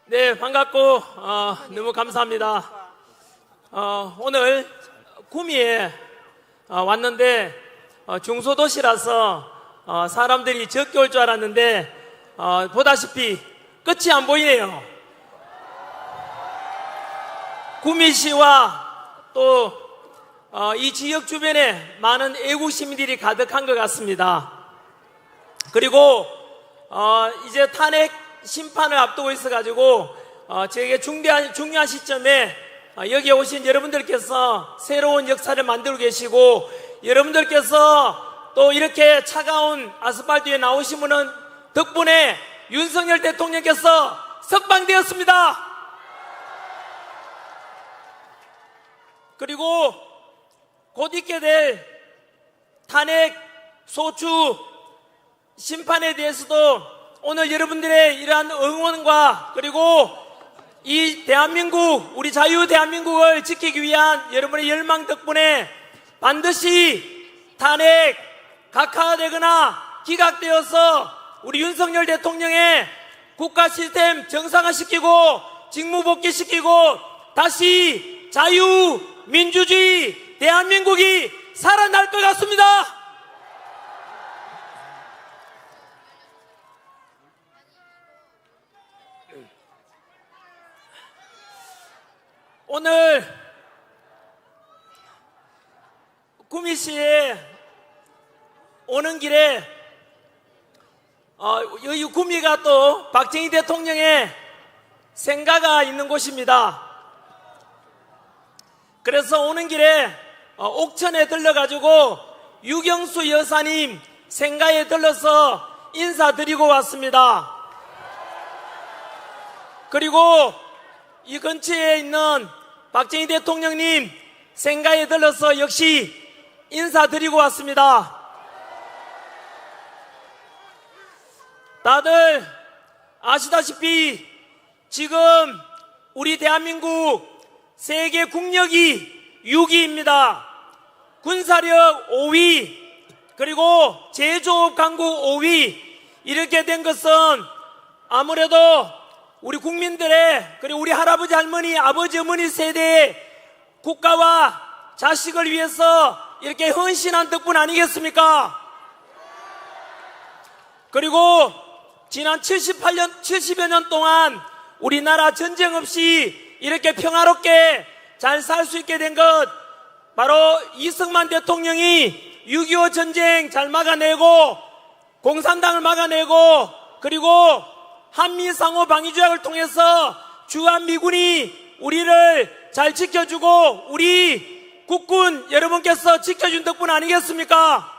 네, 반갑고 너무 감사합니다. 오늘 구미에 왔는데 중소도시라서 사람들이 적게 올 줄 알았는데 보다시피 끝이 안 보이네요. 구미시와 또 이 지역 주변에 많은 애국 시민들이 가득한 것 같습니다. 그리고 이제 탄핵 심판을 앞두고 있어가지고 저에게 중요한 시점에 여기에 오신 여러분들께서 새로운 역사를 만들고 계시고, 여러분들께서 또 이렇게 차가운 아스팔트 위에 나오신 분은 덕분에 윤석열 대통령께서 석방되었습니다. 그리고 곧 있게 될 탄핵 소추 심판에 대해서도 오늘 여러분들의 이러한 응원과 그리고 이 대한민국, 우리 자유 대한민국을 지키기 위한 여러분의 열망 덕분에 반드시 탄핵 각하되거나 기각되어서 우리 윤석열 대통령의 국가 시스템 정상화시키고 직무복귀시키고 다시 자유 민주주의 대한민국이 살아날 것 같습니다. 오늘 구미시에 오는 길에 여기 구미가 또 박정희 대통령의 생가가 있는 곳입니다. 그래서 오는 길에 옥천에 들러가지고 유경수 여사님 생가에 들러서 인사드리고 왔습니다. 그리고 이 근처에 있는 박정희 대통령님 생가에 들러서 역시 인사드리고 왔습니다. 다들 아시다시피 지금 우리 대한민국 세계 국력이 6위입니다. 군사력 5위, 그리고 제조업 강국 5위. 이렇게 된 것은 아무래도 우리 국민들의, 그리고 우리 할아버지, 할머니, 아버지, 어머니 세대의 국가와 자식을 위해서 이렇게 헌신한 덕분 아니겠습니까? 그리고 지난 70여 년 동안 우리나라 전쟁 없이 이렇게 평화롭게 잘 살 수 있게 된 것, 바로 이승만 대통령이 6.25 전쟁 잘 막아내고 공산당을 막아내고, 그리고 한미 상호 방위 조약을 통해서 주한미군이 우리를 잘 지켜주고 우리 국군 여러분께서 지켜준 덕분 아니겠습니까?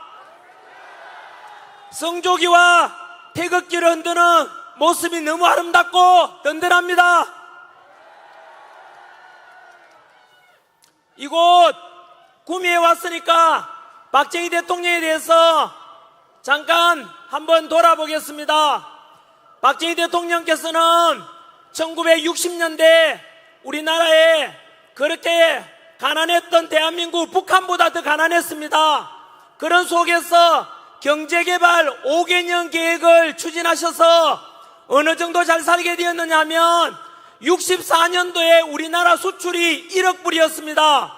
성조기와 태극기를 흔드는 모습이 너무 아름답고 든든합니다. 이곳 구미에 왔으니까 박정희 대통령에 대해서 잠깐 한번 돌아보겠습니다. 박정희 대통령께서는 1960년대 우리나라에 그렇게 가난했던 대한민국, 북한보다 더 가난했습니다. 그런 속에서 경제개발 5개년 계획을 추진하셔서 어느 정도 잘 살게 되었느냐 하면 64년도에 우리나라 수출이 1억 불이었습니다.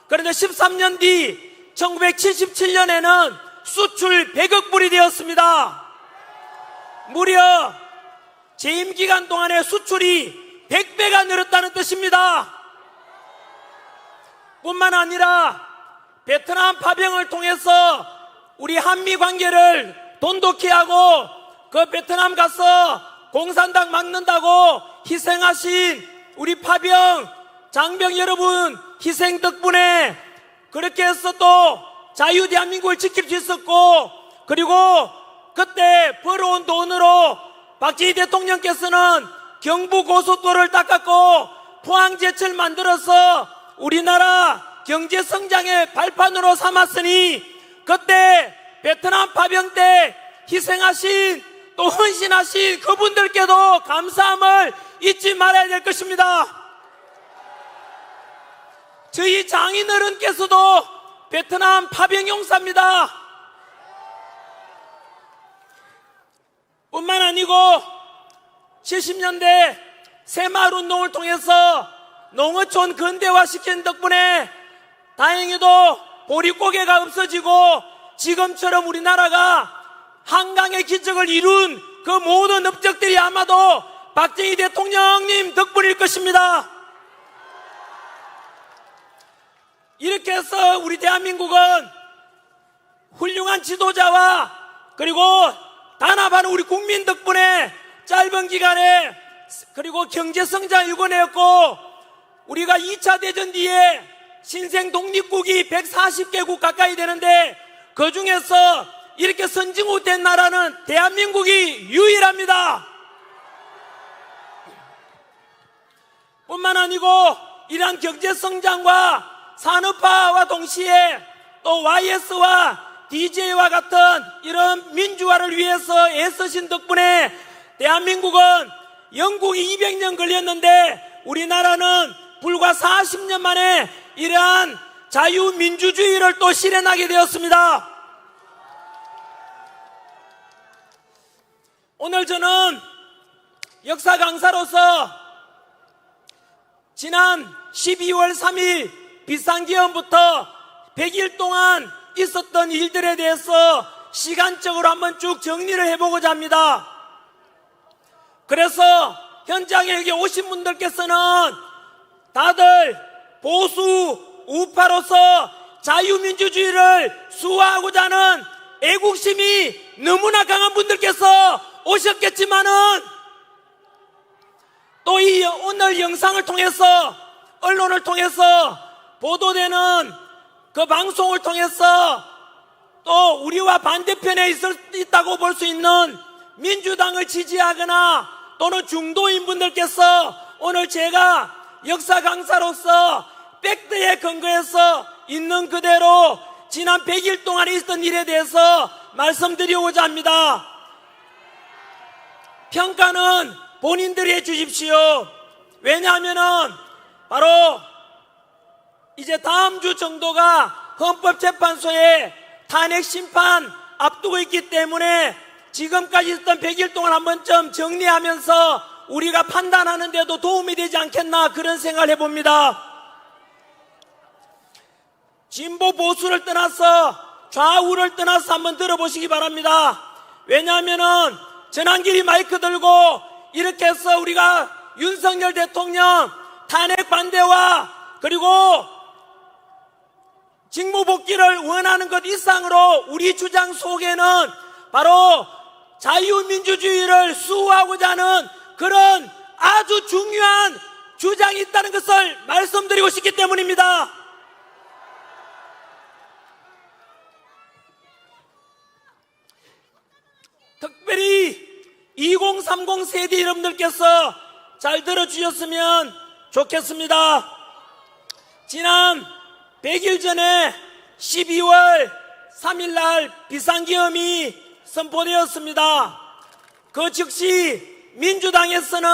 그런데 13년 뒤 1977년에는 수출 100억 불이 되었습니다. 무려 재임 기간 동안에 수출이 100배가 늘었다는 뜻입니다. 뿐만 아니라 베트남 파병을 통해서 우리 한미 관계를 돈독히 하고 그 베트남 가서 공산당 막는다고 희생하신 우리 파병, 장병 여러분 희생 덕분에 그렇게 해서 또 자유 대한민국을 지킬 수 있었고, 그리고 그때 벌어온 돈으로 박정희 대통령께서는 경부고속도로를 닦았고 포항제철 만들어서 우리나라 경제성장의 발판으로 삼았으니, 그때 베트남 파병 때 희생하신 또 헌신하신 그분들께도 감사함을 잊지 말아야 될 것입니다. 저희 장인어른께서도 베트남 파병 용사입니다. 뿐만 아니고 70년대 새마을운동을 통해서 농어촌 근대화시킨 덕분에 다행히도 보릿고개가 없어지고 지금처럼 우리나라가 한강의 기적을 이룬 그 모든 업적들이 아마도 박정희 대통령님 덕분일 것입니다. 이렇게 해서 우리 대한민국은 훌륭한 지도자와 그리고 단합하는 우리 국민 덕분에 짧은 기간에 그리고 경제성장을 이뤄냈고, 우리가 2차 대전 뒤에 신생 독립국이 140개국 가까이 되는데 그 중에서 이렇게 선진국된 나라는 대한민국이 유일합니다. 뿐만 아니고 이러한 경제성장과 산업화와 동시에 또 YS와 DJ와 같은 이런 민주화를 위해서 애쓰신 덕분에 대한민국은 영국이 200년 걸렸는데 우리나라는 불과 40년 만에 이러한 자유민주주의를 또 실현하게 되었습니다. 오늘 저는 역사 강사로서 지난 12월 3일 비상기원부터 100일 동안 있었던 일들에 대해서 시간적으로 한번 쭉 정리를 해보고자 합니다. 그래서 현장에 여기 오신 분들께서는 다들 보수 우파로서 자유민주주의를 수호하고자 하는 애국심이 너무나 강한 분들께서 오셨겠지만은 또 이 오늘 영상을 통해서 언론을 통해서 보도되는 그 방송을 통해서 또 우리와 반대편에 있다고 볼 수 있는 민주당을 지지하거나 또는 중도인 분들께서 오늘 제가 역사 강사로서 팩트에 근거해서 있는 그대로 지난 100일 동안 있었던 일에 대해서 말씀드리고자 합니다. 평가는 본인들이 해주십시오. 왜냐하면은 바로 이제 다음 주 정도가 헌법재판소에 탄핵 심판 앞두고 있기 때문에 지금까지 있었던 100일 동안 한 번쯤 정리하면서 우리가 판단하는 데도 도움이 되지 않겠나 그런 생각을 해봅니다. 진보 보수를 떠나서 좌우를 떠나서 한번 들어보시기 바랍니다. 왜냐하면은 전환길이 마이크 들고 이렇게 해서 우리가 윤석열 대통령 탄핵 반대와 그리고 직무복귀를 원하는 것 이상으로 우리 주장 속에는 바로 자유민주주의를 수호하고자 하는 그런 아주 중요한 주장이 있다는 것을 말씀드리고 싶기 때문입니다. 특별히 2030 세대 여러분들께서 잘 들어주셨으면 좋겠습니다. 지난 100일 전에 12월 3일 날 비상계엄이 선포되었습니다. 그 즉시 민주당에서는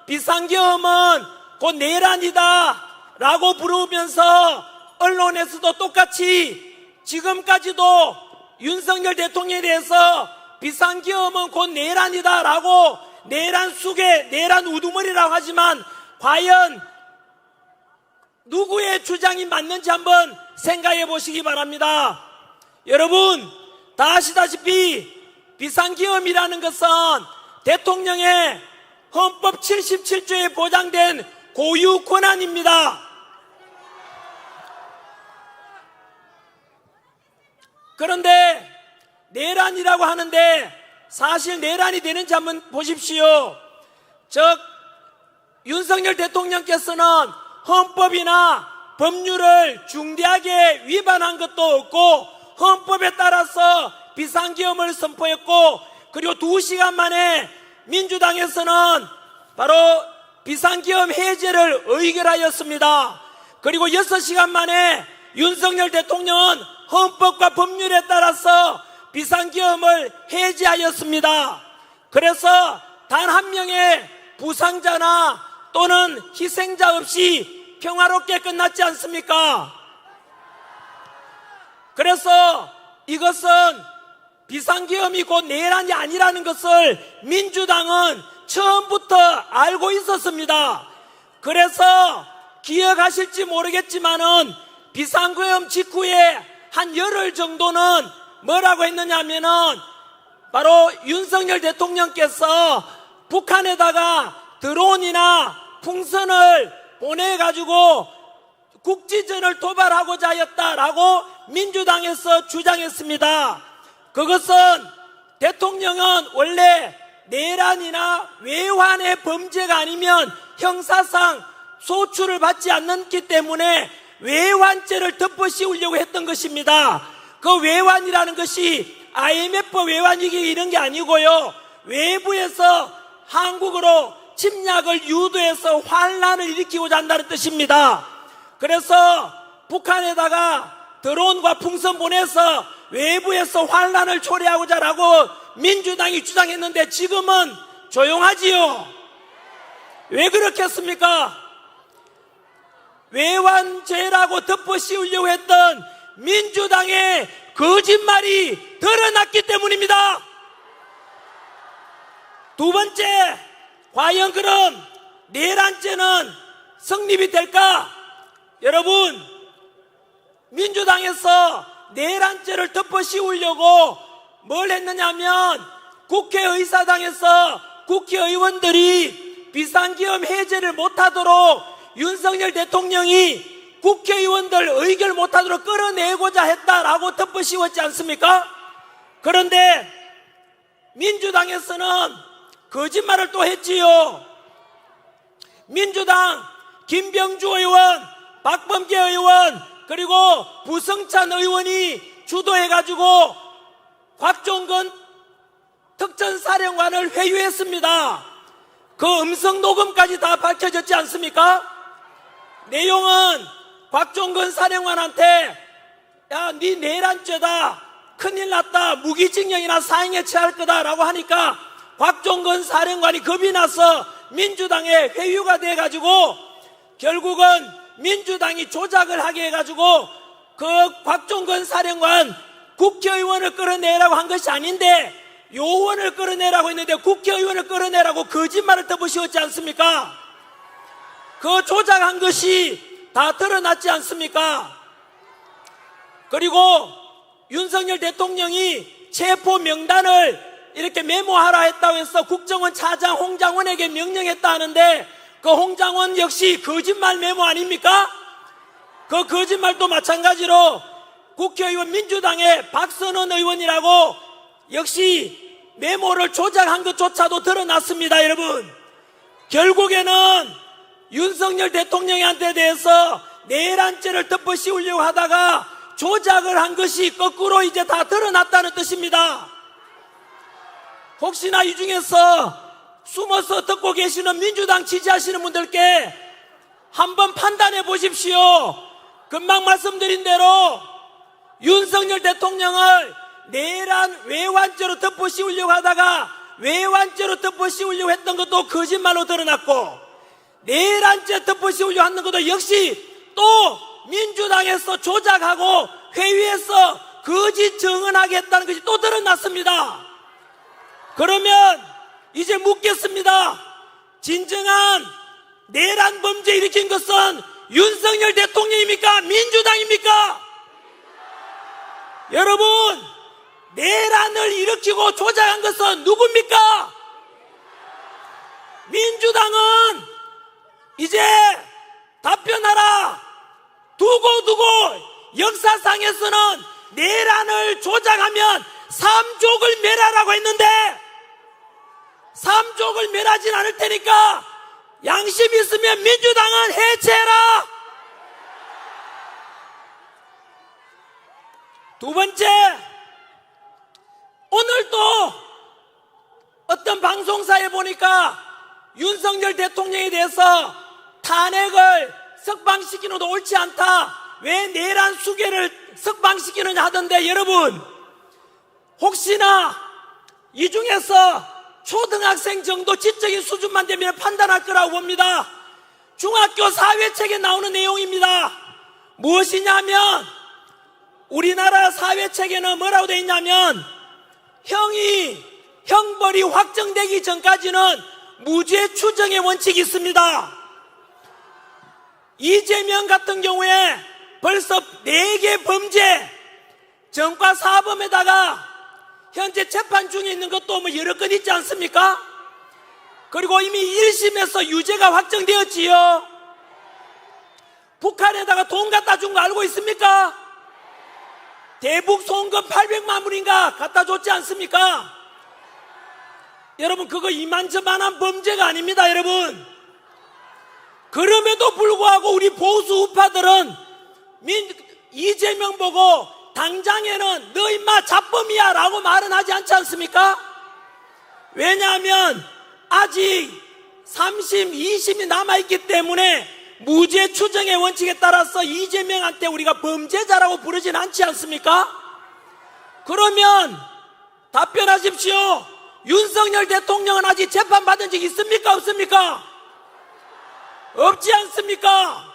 비상계엄은 곧 내란이다 라고 부르면서 언론에서도 똑같이 지금까지도 윤석열 대통령에 대해서 비상계엄은 곧 내란이다 라고 내란 속에 내란 우두머리라고 하지만 과연 누구의 주장이 맞는지 한번 생각해 보시기 바랍니다. 여러분 다 아시다시피 비상계엄이라는 것은 대통령의 헌법 77조에 보장된 고유 권한입니다. 그런데 내란이라고 하는데 사실 내란이 되는지 한번 보십시오. 즉 윤석열 대통령께서는 헌법이나 법률을 중대하게 위반한 것도 없고 헌법에 따라서 비상계엄을 선포했고 그리고 2시간 만에 민주당에서는 바로 비상계엄 해제를 의결하였습니다. 그리고 6시간 만에 윤석열 대통령은 헌법과 법률에 따라서 비상계엄을 해제하였습니다. 그래서 단 한 명의 부상자나 또는 희생자 없이 평화롭게 끝났지 않습니까? 그래서 이것은 비상계엄이 곧 내란이 아니라는 것을 민주당은 처음부터 알고 있었습니다. 그래서 기억하실지 모르겠지만은 비상구염 직후에 한 열흘 정도는 뭐라고 했느냐 하면은 바로 윤석열 대통령께서 북한에다가 드론이나 풍선을 보내가지고 국지전을 도발하고자 하였다라고 민주당에서 주장했습니다. 그것은 대통령은 원래 내란이나 외환의 범죄가 아니면 형사상 소출을 받지 않기 때문에 외환죄를 덮어씌우려고 했던 것입니다. 그 외환이라는 것이 IMF 외환위기 이런 게 아니고요, 외부에서 한국으로 침략을 유도해서 환란을 일으키고자 한다는 뜻입니다. 그래서 북한에다가 드론과 풍선 보내서 외부에서 환란을 초래하고자 라고 민주당이 주장했는데 지금은 조용하지요. 왜 그렇게 했습니까? 외환죄라고 덮어씌우려고 했던 민주당의 거짓말이 드러났기 때문입니다. 두 번째, 과연 그럼 내란죄는 성립이 될까? 여러분, 민주당에서 내란죄를 덮어씌우려고 뭘 했느냐면 국회의사당에서 국회의원들이 비상계엄 해제를 못하도록 윤석열 대통령이 국회의원들 의결 못하도록 끌어내고자 했다라고 덮어씌웠지 않습니까? 그런데 민주당에서는 거짓말을 또 했지요. 민주당 김병주 의원, 박범계 의원, 그리고 부성찬 의원이 주도해가지고 곽종건 특전사령관을 회유했습니다. 그 음성 녹음까지 다 밝혀졌지 않습니까? 내용은 곽종건 사령관한테 야, 네 내란죄다, 큰일 났다, 무기징역이나 사형에 처할 거다 라고 하니까 곽종건 사령관이 겁이 나서 민주당에 회유가 돼가지고 결국은 민주당이 조작을 하게 해가지고 그 곽종건 사령관 국회의원을 끌어내라고 한 것이 아닌데 요원을 끌어내라고 했는데 국회의원을 끌어내라고 거짓말을 덮으셨지 않습니까? 그 조작한 것이 다 드러났지 않습니까? 그리고 윤석열 대통령이 체포 명단을 이렇게 메모하라 했다고 해서 국정원 차장 홍장원에게 명령했다 하는데 그 홍장원 역시 거짓말 메모 아닙니까? 그 거짓말도 마찬가지로 국회의원 민주당의 박선원 의원이라고 역시 메모를 조작한 것조차도 드러났습니다. 여러분, 결국에는 윤석열 대통령한테 대해서 내란죄를 덮어씌우려고 하다가 조작을 한 것이 거꾸로 이제 다 드러났다는 뜻입니다. 혹시나 이 중에서 숨어서 듣고 계시는 민주당 지지하시는 분들께 한번 판단해 보십시오. 금방 말씀드린 대로 윤석열 대통령을 내란 외환죄로 덮어씌우려고 하다가 외환죄로 덮어씌우려고 했던 것도 거짓말로 드러났고 내란죄 덮어씌우려고 하는 것도 역시 또 민주당에서 조작하고 회의에서 거짓 증언하게 했다는 것이 또 드러났습니다. 그러면 이제 묻겠습니다. 진정한 내란 범죄 일으킨 것은 윤석열 대통령입니까? 민주당입니까? 여러분, 내란을 일으키고 조작한 것은 누굽니까? 민주당은 이제 답변하라. 두고 역사상에서는 내란을 조작하면 삼족을 멸하라고 했는데 삼족을 멸하진 않을 테니까 양심 있으면 민주당은 해체해라. 두 번째, 오늘 또 어떤 방송사에 보니까 윤석열 대통령에 대해서 탄핵을 석방시키는 것도 옳지 않다, 왜 내란 수괴를 석방시키느냐 하던데, 여러분 혹시나 이 중에서 초등학생 정도 지적인 수준만 되면 판단할 거라고 봅니다. 중학교 사회책에 나오는 내용입니다. 무엇이냐면 우리나라 사회책에는 뭐라고 되어 있냐면 형벌이 확정되기 전까지는 무죄 추정의 원칙이 있습니다. 이재명 같은 경우에 벌써 4개 범죄, 전과 사범에다가 현재 재판 중에 있는 것도 뭐 여러 건 있지 않습니까? 그리고 이미 1심에서 유죄가 확정되었지요. 북한에다가 돈 갖다 준 거 알고 있습니까? 대북 송금 800만 불인가 갖다 줬지 않습니까? 여러분, 그거 이만저만한 범죄가 아닙니다, 여러분. 그럼에도 불구하고 우리 보수 우파들은 이재명 보고 당장에는 너 임마 잡범이야 라고 말은 하지 않지 않습니까? 왜냐하면 아직 3심, 2심이 남아있기 때문에 무죄 추정의 원칙에 따라서 이재명한테 우리가 범죄자라고 부르진 않지 않습니까? 그러면 답변하십시오. 윤석열 대통령은 아직 재판받은 적 있습니까? 없습니까? 없지 않습니까?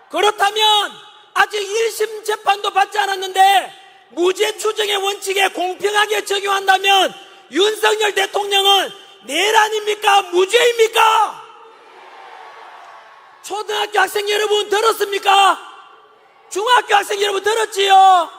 그렇다면 아직 1심 재판도 받지 않았는데 무죄 추정의 원칙에 공평하게 적용한다면 윤석열 대통령은 내란입니까? 무죄입니까? 초등학교 학생 여러분 들었습니까? 중학교 학생 여러분 들었지요?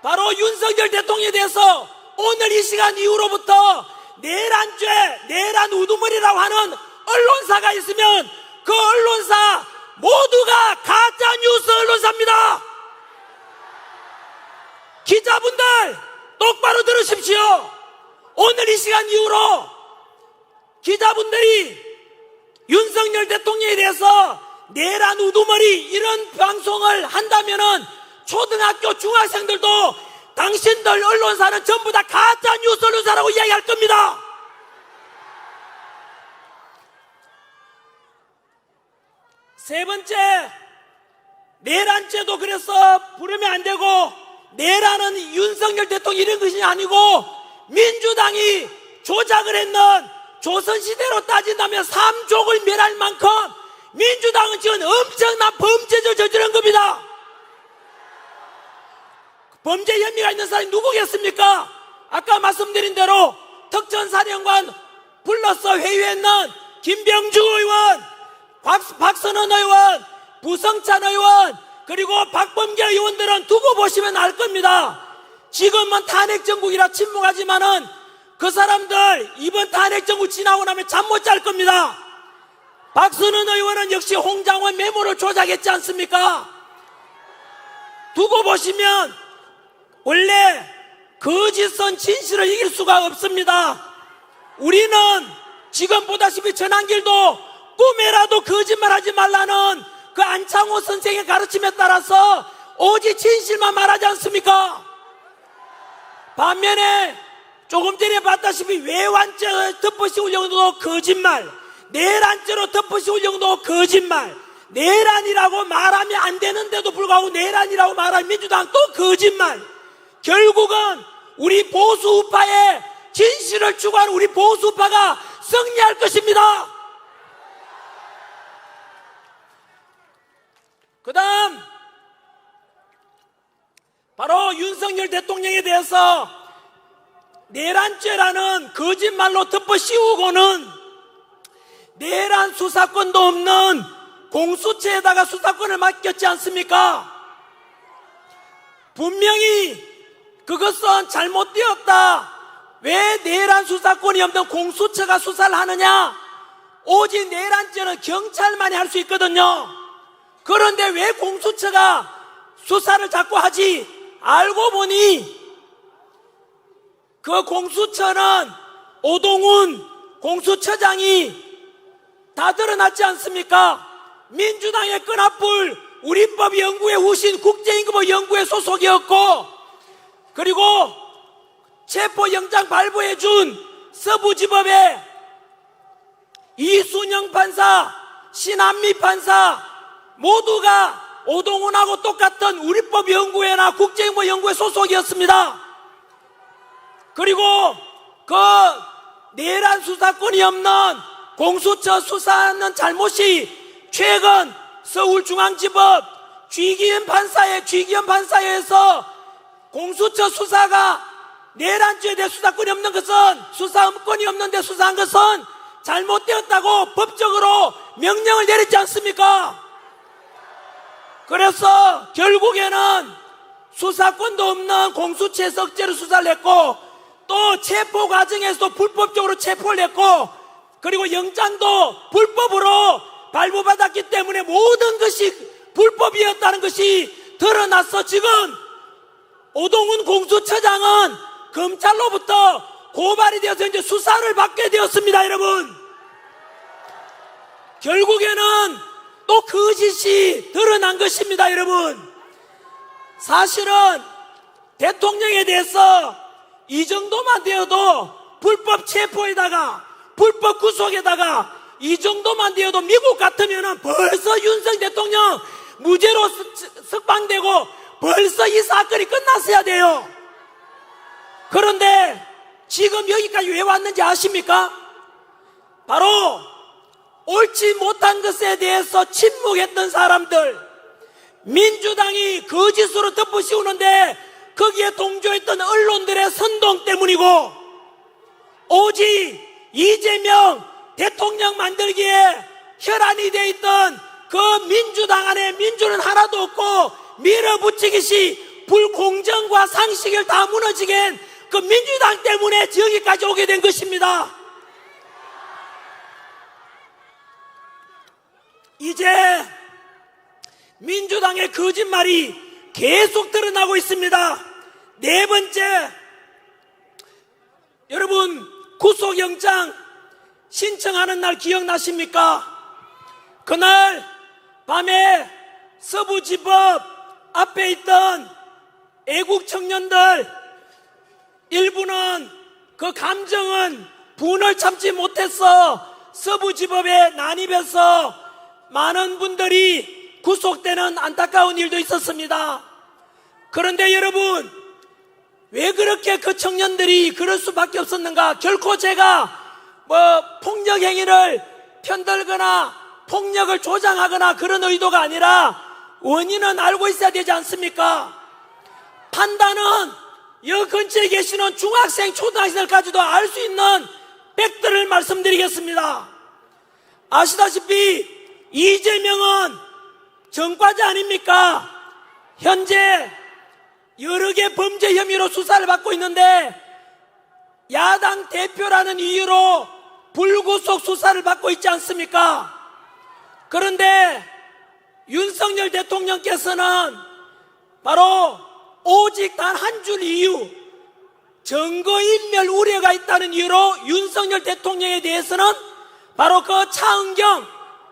바로 윤석열 대통령에 대해서 오늘 이 시간 이후로부터 내란죄, 내란 우두머리라고 하는 언론사가 있으면 그 언론사 모두가 가짜뉴스 언론사입니다. 기자분들 똑바로 들으십시오. 오늘 이 시간 이후로 기자분들이 윤석열 대통령에 대해서 내란 우두머리 이런 방송을 한다면은 초등학교 중학생들도 당신들 언론사는 전부 다 가짜 뉴스 언론사라고 이야기할 겁니다. 세 번째, 내란죄도 그래서 부르면 안 되고, 내란은 윤석열 대통령 이런 것이 아니고 민주당이 조작을 했는 조선시대로 따진다면 3족을 멸할 만큼 민주당은 지금 엄청난 범죄를 저지른 겁니다. 범죄 혐의가 있는 사람이 누구겠습니까? 아까 말씀드린 대로 특전사령관 불러서 회유했는 김병주 의원, 박선원 의원, 부성찬 의원, 그리고 박범계 의원들은 두고 보시면 알 겁니다. 지금은 탄핵정국이라 침묵하지만은 그 사람들 이번 탄핵정국 지나고 나면 잠 못 잘 겁니다. 박선원 의원은 역시 홍장원 메모를 조작했지 않습니까? 두고 보시면 원래 거짓은 진실을 이길 수가 없습니다. 우리는 지금 보다시피 전한길도 꿈에라도 거짓말하지 말라는 그 안창호 선생의 가르침에 따라서 오직 진실만 말하지 않습니까? 반면에 조금 전에 봤다시피 외환죄 덮어씌울 정도도 거짓말, 내란죄로 덮어씌울 정도도 거짓말, 내란이라고 말하면 안 되는데도 불구하고 내란이라고 말하면 민주당 또 거짓말. 결국은 우리 보수 우파의 진실을 추구하는 우리 보수 우파가 승리할 것입니다. 그 다음 바로 윤석열 대통령에 대해서 내란죄라는 거짓말로 덮어씌우고는 내란 수사권도 없는 공수처에다가 수사권을 맡겼지 않습니까? 분명히 그것은 잘못되었다. 왜 내란 수사권이 없는 공수처가 수사를 하느냐? 오직 내란죄는 경찰만이 할 수 있거든요. 그런데 왜 공수처가 수사를 자꾸 하지? 알고 보니 그 공수처는 오동훈 공수처장이 다 드러났지 않습니까? 민주당의 끈앞불 우리법연구회 후신 국제임금법 연구회 소속이었고, 그리고 체포영장 발부해준 서부지법의 이순영 판사, 신한미 판사 모두가 오동훈하고 똑같은 우리법연구회나 국제임금법 연구회 소속이었습니다. 그리고 그 내란 수사권이 없는 공수처 수사하는 잘못이 최근 서울중앙지법 쥐기현 판사에서 공수처 수사가 내란죄에 대해 수사권이 없는 것은, 수사권이 없는데 수사한 것은 잘못되었다고 법적으로 명령을 내렸지 않습니까? 그래서 결국에는 수사권도 없는 공수처석죄로 수사를 했고, 또 체포 과정에서도 불법적으로 체포를 했고, 그리고 영장도 불법으로 발부받았기 때문에 모든 것이 불법이었다는 것이 드러나서 지금 오동훈 공수처장은 검찰로부터 고발이 되어서 이제 수사를 받게 되었습니다. 여러분, 결국에는 또 거짓이 드러난 것입니다. 여러분, 사실은 대통령에 대해서 이 정도만 되어도 불법 체포에다가 불법 구속에다가 이 정도만 되어도 미국 같으면은 벌써 윤석열 대통령 무죄로 석방되고 벌써 이 사건이 끝났어야 돼요. 그런데 지금 여기까지 왜 왔는지 아십니까? 바로 옳지 못한 것에 대해서 침묵했던 사람들, 민주당이 거짓으로 덮어씌우는데 거기에 동조했던 언론들의 선동 때문이고, 오직 이재명 대통령 만들기에 혈안이 되어 있던 그 민주당 안에 민주는 하나도 없고 밀어붙이기시 불공정과 상식을 다 무너지게 한 그 민주당 때문에 여기까지 오게 된 것입니다. 이제 민주당의 거짓말이 계속 드러나고 있습니다. 네 번째, 여러분 구속영장 신청하는 날 기억나십니까? 그날 밤에 서부지법 앞에 있던 애국 청년들 일부는 그 감정은 분을 참지 못해서 서부지법에 난입해서 많은 분들이 구속되는 안타까운 일도 있었습니다. 그런데 여러분, 왜 그렇게 그 청년들이 그럴 수밖에 없었는가? 결코 제가 폭력 행위를 편들거나 폭력을 조장하거나 그런 의도가 아니라 원인은 알고 있어야 되지 않습니까? 판단은 여 근처에 계시는 중학생, 초등학생들까지도 알 수 있는 팩트를 말씀드리겠습니다. 아시다시피 이재명은 전과자 아닙니까? 현재 여러 개 범죄 혐의로 수사를 받고 있는데 야당 대표라는 이유로 불구속 수사를 받고 있지 않습니까? 그런데 윤석열 대통령께서는 바로 오직 단 한 줄 이유, 증거인멸 우려가 있다는 이유로 윤석열 대통령에 대해서는 바로 그 차은경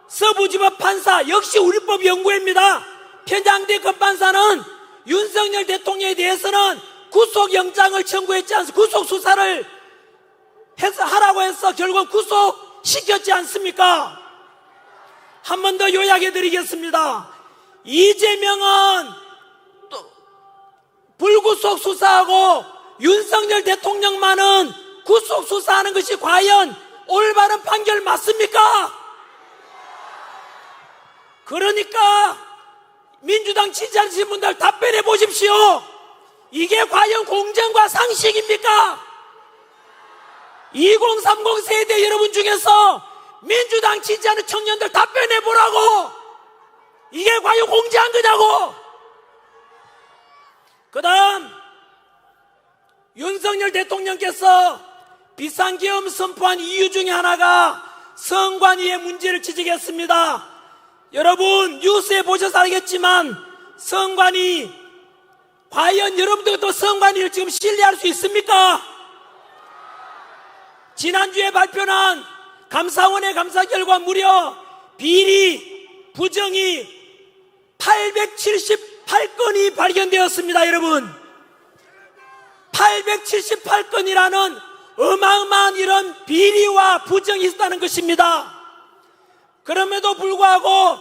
서부지법 판사, 역시 우리법 연구회입니다. 편향된 그 판사는 윤석열 대통령에 대해서는 구속영장을 청구했지 않습니까? 구속수사를 하라고 해서 결국 구속시켰지 않습니까? 한 번 더 요약해드리겠습니다. 이재명은 불구속 수사하고 윤석열 대통령만은 구속 수사하는 것이 과연 올바른 판결 맞습니까? 그러니까 민주당 지지하시는 분들 답변해 보십시오. 이게 과연 공정과 상식입니까? 2030 세대 여러분 중에서 민주당 지지하는 청년들 답변해 보라고. 이게 과연 공정한 거냐고. 그 다음 윤석열 대통령께서 비상계엄 선포한 이유 중에 하나가 성관위의 문제를 지적했습니다. 여러분 뉴스에 보셔서 알겠지만 성관위, 과연 여러분들도 성관위를 지금 신뢰할 수 있습니까? 지난주에 발표한 감사원의 감사 결과 무려 비리, 부정이 878건이 발견되었습니다. 여러분, 878건이라는 어마어마한 이런 비리와 부정이 있다는 것입니다. 그럼에도 불구하고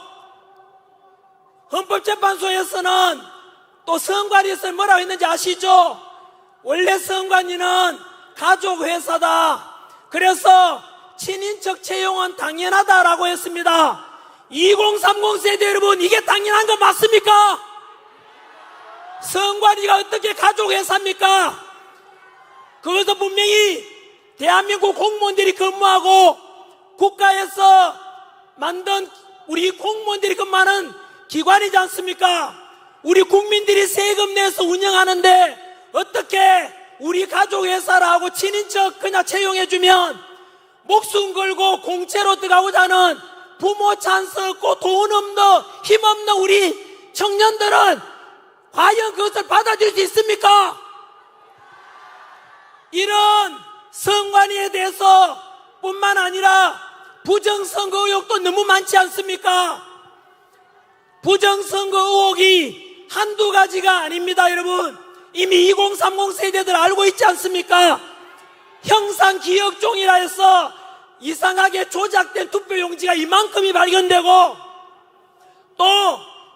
헌법재판소에서는 또 성관위에서 뭐라고 했는지 아시죠? 원래 성관위는 가족회사다. 그래서 친인척 채용은 당연하다라고 했습니다. 2030 세대 여러분, 이게 당연한 거 맞습니까? 성관위가 어떻게 가족회사입니까? 그것도 분명히 대한민국 공무원들이 근무하고 국가에서 만든 우리 공무원들이 근무하는 기관이지 않습니까? 우리 국민들이 세금 내서 운영하는데 어떻게 우리 가족 회사라고 친인척 그냥 채용해주면 목숨 걸고 공채로 들어가고자 하는 부모 찬스 없고 돈 없는 힘없는 우리 청년들은 과연 그것을 받아들일 수 있습니까? 이런 선관위에 대해서 뿐만 아니라 부정선거 의혹도 너무 많지 않습니까? 부정선거 의혹이 한두 가지가 아닙니다. 여러분 이미 2030 세대들 알고 있지 않습니까? 형상기억종이라 해서 이상하게 조작된 투표용지가 이만큼이 발견되고 또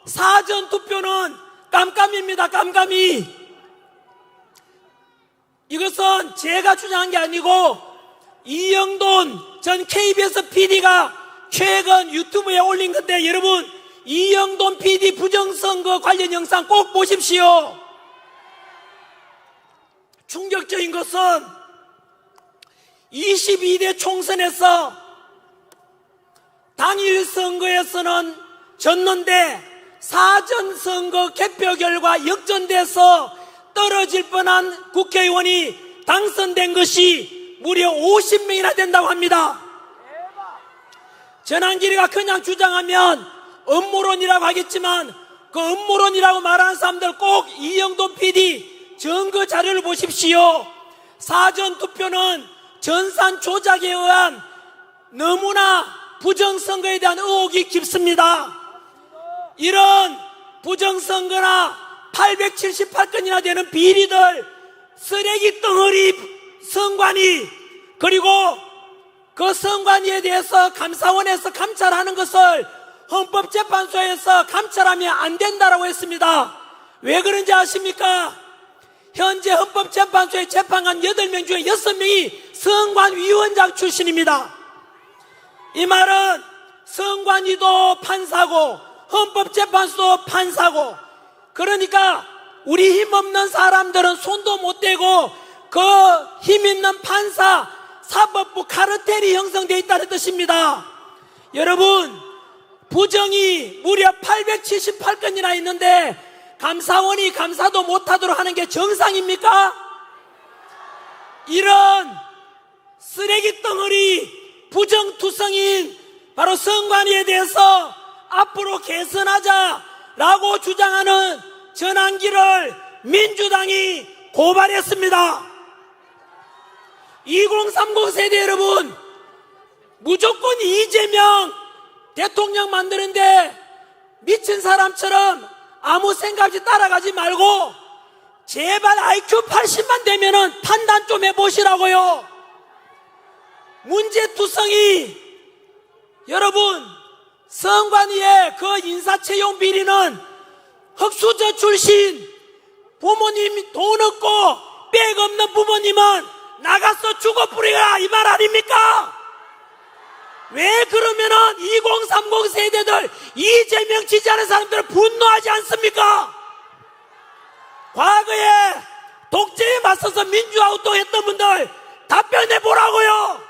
사전투표는 깜깜입니다. 깜깜이. 이것은 제가 주장한 게 아니고 이영돈 전 KBS PD가 최근 유튜브에 올린 건데 여러분 이영돈 PD 부정선거 관련 영상 꼭 보십시오. 충격적인 것은 22대 총선에서 당일 선거에서는 졌는데 사전선거 개표 결과 역전돼서 떨어질 뻔한 국회의원이 당선된 것이 무려 50명이나 된다고 합니다. 전한길이가 그냥 주장하면 음모론이라고 하겠지만 그 음모론이라고 말하는 사람들 꼭 이영돈 PD 증거 자료를 보십시오. 사전투표는 전산 조작에 의한 너무나 부정선거에 대한 의혹이 깊습니다. 이런 부정선거나 878건이나 되는 비리들 쓰레기 덩어리 선관위 그리고 그 선관위에 대해서 감사원에서 감찰하는 것을 헌법재판소에서 감찰하면 안 된다라고 했습니다. 왜 그런지 아십니까? 현재 헌법재판소의 재판관 8명 중에 6명이 선관위원장 출신입니다. 이 말은 선관위도 판사고 헌법재판소도 판사고 그러니까 우리 힘없는 사람들은 손도 못 대고 그 힘있는 판사 사법부 카르텔이 형성되어 있다는 뜻입니다. 여러분 부정이 무려 878건이나 있는데 감사원이 감사도 못하도록 하는 게 정상입니까? 이런 쓰레기 덩어리 부정투성인 바로 선관위에 대해서 앞으로 개선하자라고 주장하는 전한기를 민주당이 고발했습니다. 2030 세대 여러분 무조건 이재명 대통령 만드는데 미친 사람처럼 아무 생각 없이 따라가지 말고 제발 IQ 80만 되면은 판단 좀 해보시라고요. 문제투성이 여러분 선관위의 그 인사채용 비리는 흑수저 출신 부모님 돈 없고 백 없는 부모님은 나가서 죽어뿌리라 이 말 아닙니까? 왜 그러면은 2030 세대들 이재명 지지하는 사람들은 분노하지 않습니까? 과거에 독재에 맞서서 민주화 운동했던 분들 답변해 보라고요.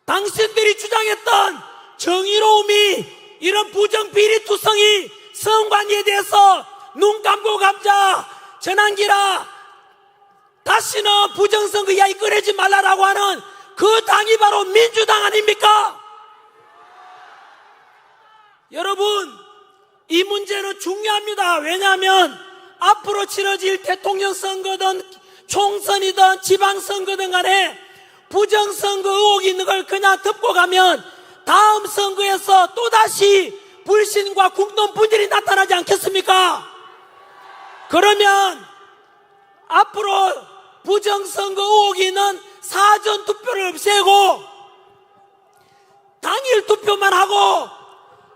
당신들이 주장했던 정의로움이 이런 부정비리투성이 선관위에 대해서 눈 감고 감자 전한기라 다시는 부정선거 이야기 꺼내지 말라라고 하는 그 당이 바로 민주당 아닙니까? 여러분 이 문제는 중요합니다. 왜냐하면 앞으로 치러질 대통령 선거든 총선이든 지방선거든 간에 부정선거 의혹이 있는 걸 그냥 덮고 가면 다음 선거에서 또다시 불신과 국론 분열이 나타나지 않겠습니까? 그러면 앞으로 부정선거 의혹이 있는 사전투표를 없애고 당일 투표만 하고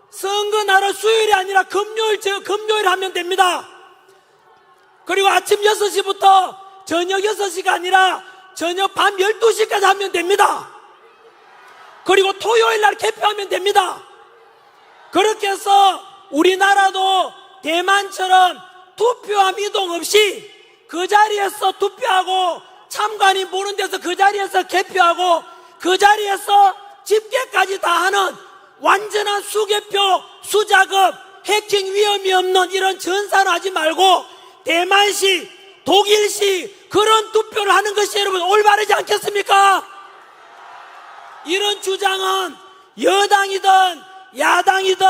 선거날은 수요일이 아니라 금요일 하면 됩니다. 그리고 아침 6시부터 저녁 6시가 아니라 저녁 밤 12시까지 하면 됩니다. 그리고 토요일 날 개표하면 됩니다. 그렇게 해서 우리나라도 대만처럼 투표함 이동 없이 그 자리에서 투표하고 참관인 보는 데서 그 자리에서 개표하고 그 자리에서 집계까지 다 하는 완전한 수개표, 수작업, 해킹 위험이 없는 이런 전산을 하지 말고 대만식, 독일식 그런 투표를 하는 것이 여러분 올바르지 않겠습니까? 이런 주장은 여당이든 야당이든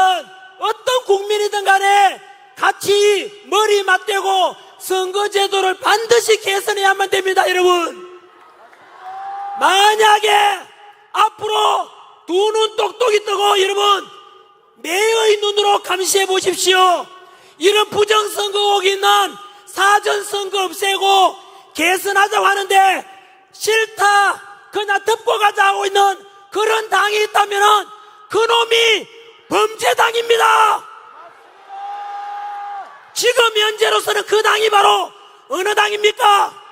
어떤 국민이든 간에 같이 머리 맞대고 선거제도를 반드시 개선해야만 됩니다. 여러분, 만약에 앞으로 두 눈 똑똑히 뜨고 여러분 매의 눈으로 감시해 보십시오. 이런 부정선거 의혹이 있는 사전선거 없애고 개선하자고 하는데 싫다 그냥 듣고 가자 하고 있는 그런 당이 있다면 그놈이 범죄당입니다. 지금 현재로서는 그 당이 바로 어느 당입니까?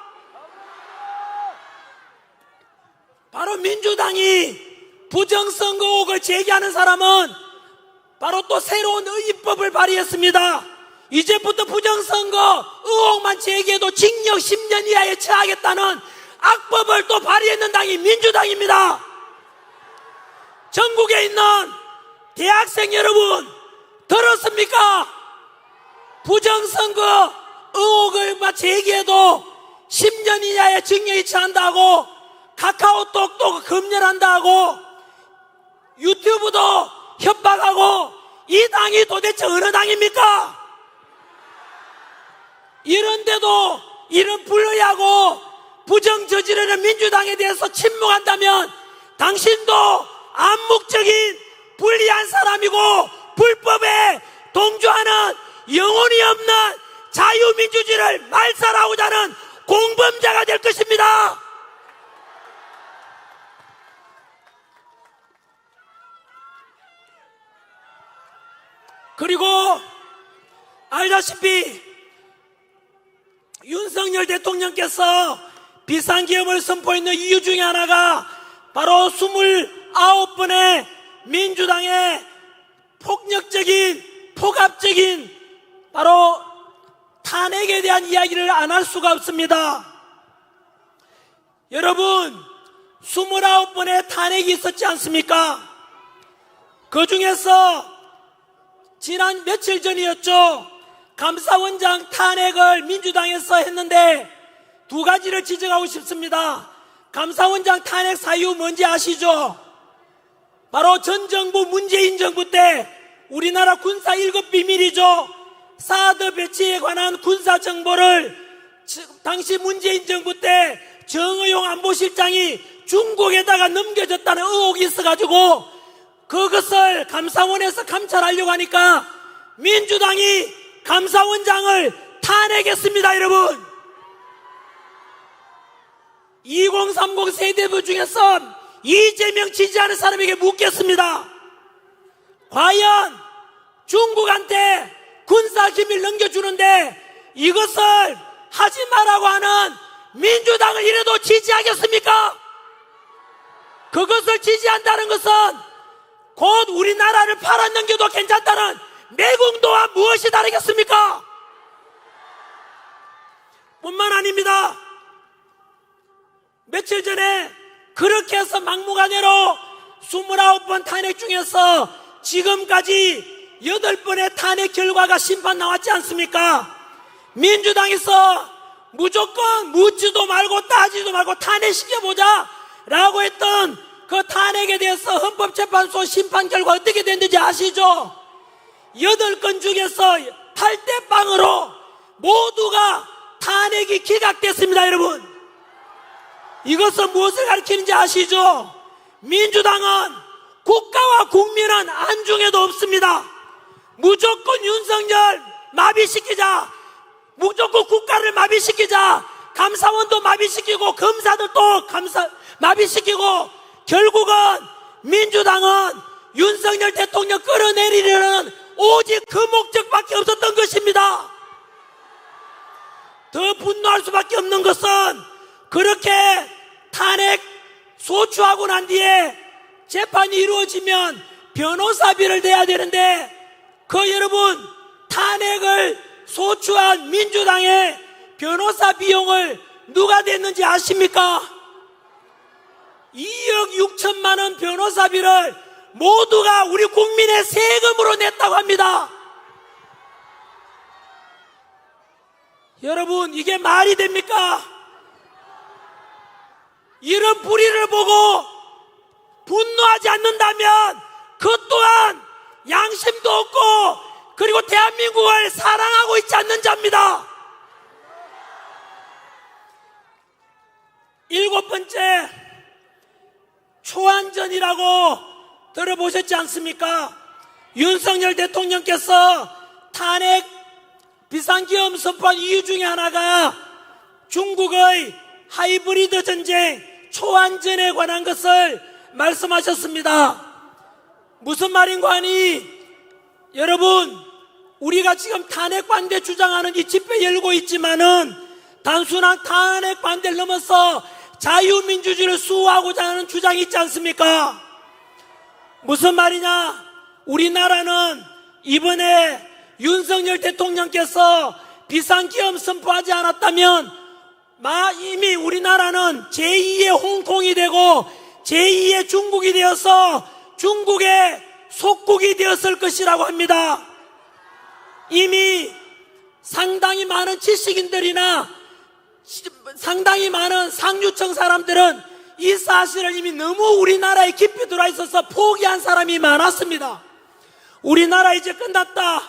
바로 민주당이 부정선거 의혹을 제기하는 사람은 바로 또 새로운 의법을 발의했습니다. 이제부터 부정선거 의혹만 제기해도 징역 10년 이하에 처하겠다는 악법을 또 발의했는 당이 민주당입니다. 전국에 있는 대학생 여러분 들었습니까? 부정선거 의혹을 제기해도 10년 이하의 징역이 처한다고, 카카오톡도 검열한다고, 유튜브도 협박하고, 이 당이 도대체 어느 당입니까? 이런데도 이런 불의하고 부정 저지르는 민주당에 대해서 침묵한다면 당신도 암묵적인 불리한 사람이고 불법에 동조하는 영혼이 없는 자유민주주의를 말살하고자 하는 공범자가 될 것입니다. 그리고 알다시피 윤석열 대통령께서 비상계엄을 선포했는 이유 중에 하나가 바로 29번의 민주당의 폭력적인 폭압적인 바로 탄핵에 대한 이야기를 안 할 수가 없습니다. 여러분 29번의 탄핵이 있었지 않습니까? 그 중에서 지난 며칠 전이었죠. 감사원장 탄핵을 민주당에서 했는데 두 가지를 지적하고 싶습니다. 감사원장 탄핵 사유 뭔지 아시죠? 바로 전 정부 문재인 정부 때 우리나라 군사 1급 비밀이죠. 사드 배치에 관한 군사 정보를 당시 문재인 정부 때 정의용 안보실장이 중국에다가 넘겨줬다는 의혹이 있어가지고 그것을 감사원에서 감찰하려고 하니까 민주당이 감사원장을 탄핵했습니다. 여러분 2030 세대부 중에서 이재명 지지하는 사람에게 묻겠습니다. 과연 중국한테 군사기밀 넘겨주는데 이것을 하지 말라고 하는 민주당을 이래도 지지하겠습니까? 그것을 지지한다는 것은 곧 우리나라를 팔아넘겨도 괜찮다는 매국노와 무엇이 다르겠습니까? 뿐만 아닙니다. 며칠 전에 그렇게 해서 막무가내로 29번 탄핵 중에서 지금까지 8번의 탄핵 결과가 심판 나왔지 않습니까? 민주당에서 무조건 묻지도 말고 따지도 말고 탄핵시켜보자 라고 했던 그 탄핵에 대해서 헌법재판소 심판 결과 어떻게 됐는지 아시죠? 8건 중에서 8대 0으로 모두가 탄핵이 기각됐습니다. 여러분 이것은 무엇을 가리키는지 아시죠? 민주당은 국가와 국민은 안중에도 없습니다. 무조건 윤석열 마비시키자, 무조건 국가를 마비시키자, 감사원도 마비시키고 검사들도 마비시키고 결국은 민주당은 윤석열 대통령 끌어내리려는 오직 그 목적밖에 없었던 것입니다. 더 분노할 수밖에 없는 것은 그렇게 탄핵 소추하고 난 뒤에 재판이 이루어지면 변호사비를 내야 되는데 그 여러분 탄핵을 소추한 민주당의 변호사 비용을 누가 냈는지 아십니까? 2억 6천만 원 변호사비를 모두가 우리 국민의 세금으로 냈다고 합니다. 여러분, 이게 말이 됩니까? 이런 불의를 보고 분노하지 않는다면 그 또한 양심도 없고 그리고 대한민국을 사랑하고 있지 않는 자입니다. 7번째, 초안전이라고 들어보셨지 않습니까? 윤석열 대통령께서 탄핵 비상계엄 선포한 이유 중에 하나가 중국의 하이브리드 전쟁 초안전에 관한 것을 말씀하셨습니다. 무슨 말인가 하니, 여러분, 우리가 지금 탄핵 반대 주장하는 이 집회 열고 있지만은 단순한 탄핵 반대를 넘어서 자유민주주의를 수호하고자 하는 주장이 있지 않습니까? 무슨 말이냐? 우리나라는 이번에 윤석열 대통령께서 비상계엄 선포하지 않았다면 이미 우리나라는 제2의 홍콩이 되고 제2의 중국이 되어서 중국의 속국이 되었을 것이라고 합니다. 이미 상당히 많은 지식인들이나 상당히 많은 상류층 사람들은 이 사실을 이미 너무 우리나라에 깊이 들어와 있어서 포기한 사람이 많았습니다. 우리나라 이제 끝났다.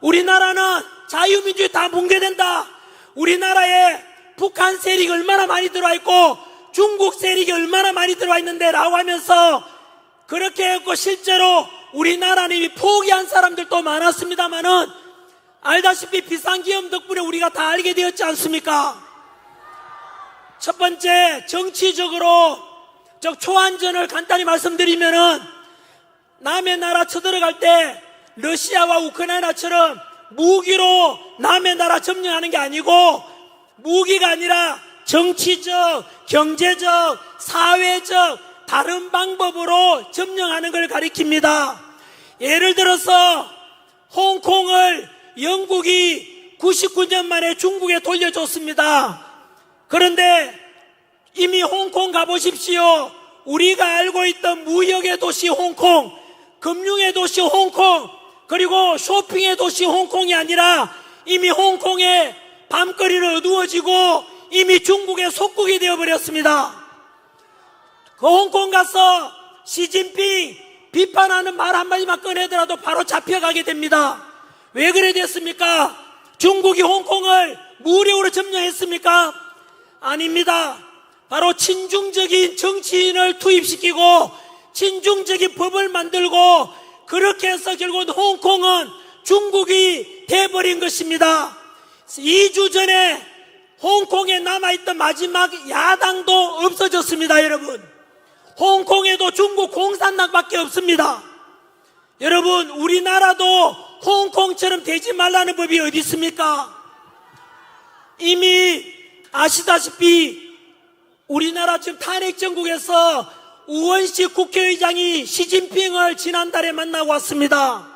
우리나라는 자유민주주의 다 붕괴된다. 우리나라에 북한 세력이 얼마나 많이 들어와 있고 중국 세력이 얼마나 많이 들어와 있는데 라고 하면서 그렇게 했고, 실제로 우리나라는 이미 포기한 사람들도 많았습니다만은 알다시피 비상계엄 덕분에 우리가 다 알게 되었지 않습니까? 첫 번째, 정치적으로 초안전을 간단히 말씀드리면은 남의 나라 쳐들어갈 때 러시아와 우크라이나처럼 무기로 남의 나라 점령하는 게 아니고 무기가 아니라 정치적, 경제적, 사회적 다른 방법으로 점령하는 걸 가리킵니다. 예를 들어서 홍콩을 영국이 99년 만에 중국에 돌려줬습니다. 그런데 이미 홍콩 가보십시오. 우리가 알고 있던 무역의 도시 홍콩, 금융의 도시 홍콩, 그리고 쇼핑의 도시 홍콩이 아니라 이미 홍콩의 밤거리는 어두워지고 이미 중국의 속국이 되어버렸습니다. 그 홍콩 가서 시진핑 비판하는 말 한마디만 꺼내더라도 바로 잡혀가게 됩니다. 왜 그래 됐습니까? 중국이 홍콩을 무력으로 점령했습니까? 아닙니다. 바로 친중적인 정치인을 투입시키고 친중적인 법을 만들고 그렇게 해서 결국은 홍콩은 중국이 돼버린 것입니다. 2주 전에 홍콩에 남아있던 마지막 야당도 없어졌습니다. 여러분, 홍콩에도 중국 공산당밖에 없습니다. 여러분, 우리나라도 홍콩처럼 되지 말라는 법이 어디 있습니까? 이미 아시다시피 우리나라 지금 탄핵 정국에서 우원식 국회의장이 시진핑을 지난달에 만나고 왔습니다.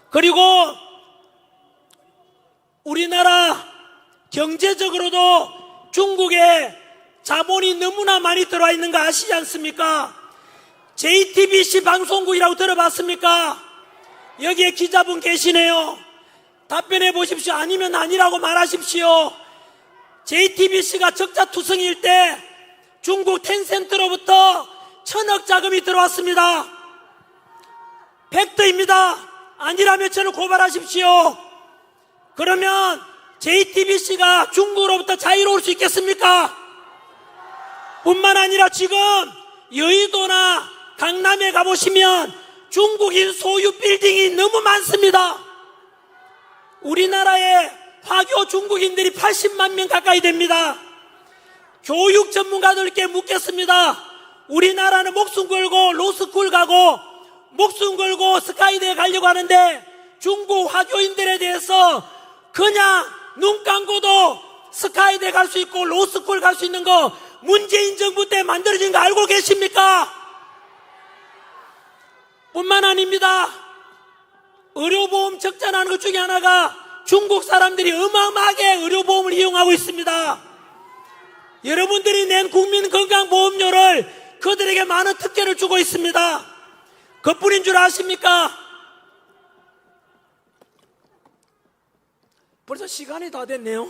그리고 우리나라 경제적으로도 중국에 자본이 너무나 많이 들어와 있는 거 아시지 않습니까? JTBC 방송국이라고 들어봤습니까? 여기에 기자분 계시네요. 답변해 보십시오. 아니면 아니라고 말하십시오. JTBC가 적자투성이일 때 중국 텐센트로부터 1,000억 자금이 들어왔습니다. 팩트입니다. 아니라면 저를 고발하십시오. 그러면 JTBC가 중국으로부터 자유로울 수 있겠습니까? 뿐만 아니라 지금 여의도나 강남에 가보시면 중국인 소유 빌딩이 너무 많습니다. 우리나라에 화교 중국인들이 80만 명 가까이 됩니다. 교육 전문가들께 묻겠습니다. 우리나라는 목숨 걸고 로스쿨 가고 목숨 걸고 스카이대에 가려고 하는데 중국 화교인들에 대해서 그냥 눈 감고도 스카이대 갈 수 있고 로스쿨 갈 수 있는 거 문재인 정부 때 만들어진 거 알고 계십니까? 뿐만 아닙니다. 의료보험 적자나는 것 중에 하나가 중국 사람들이 어마어마하게 의료보험을 이용하고 있습니다. 여러분들이 낸 국민건강보험료를 그들에게 많은 특권을 주고 있습니다. 그뿐인 줄 아십니까? 벌써 시간이 다 됐네요.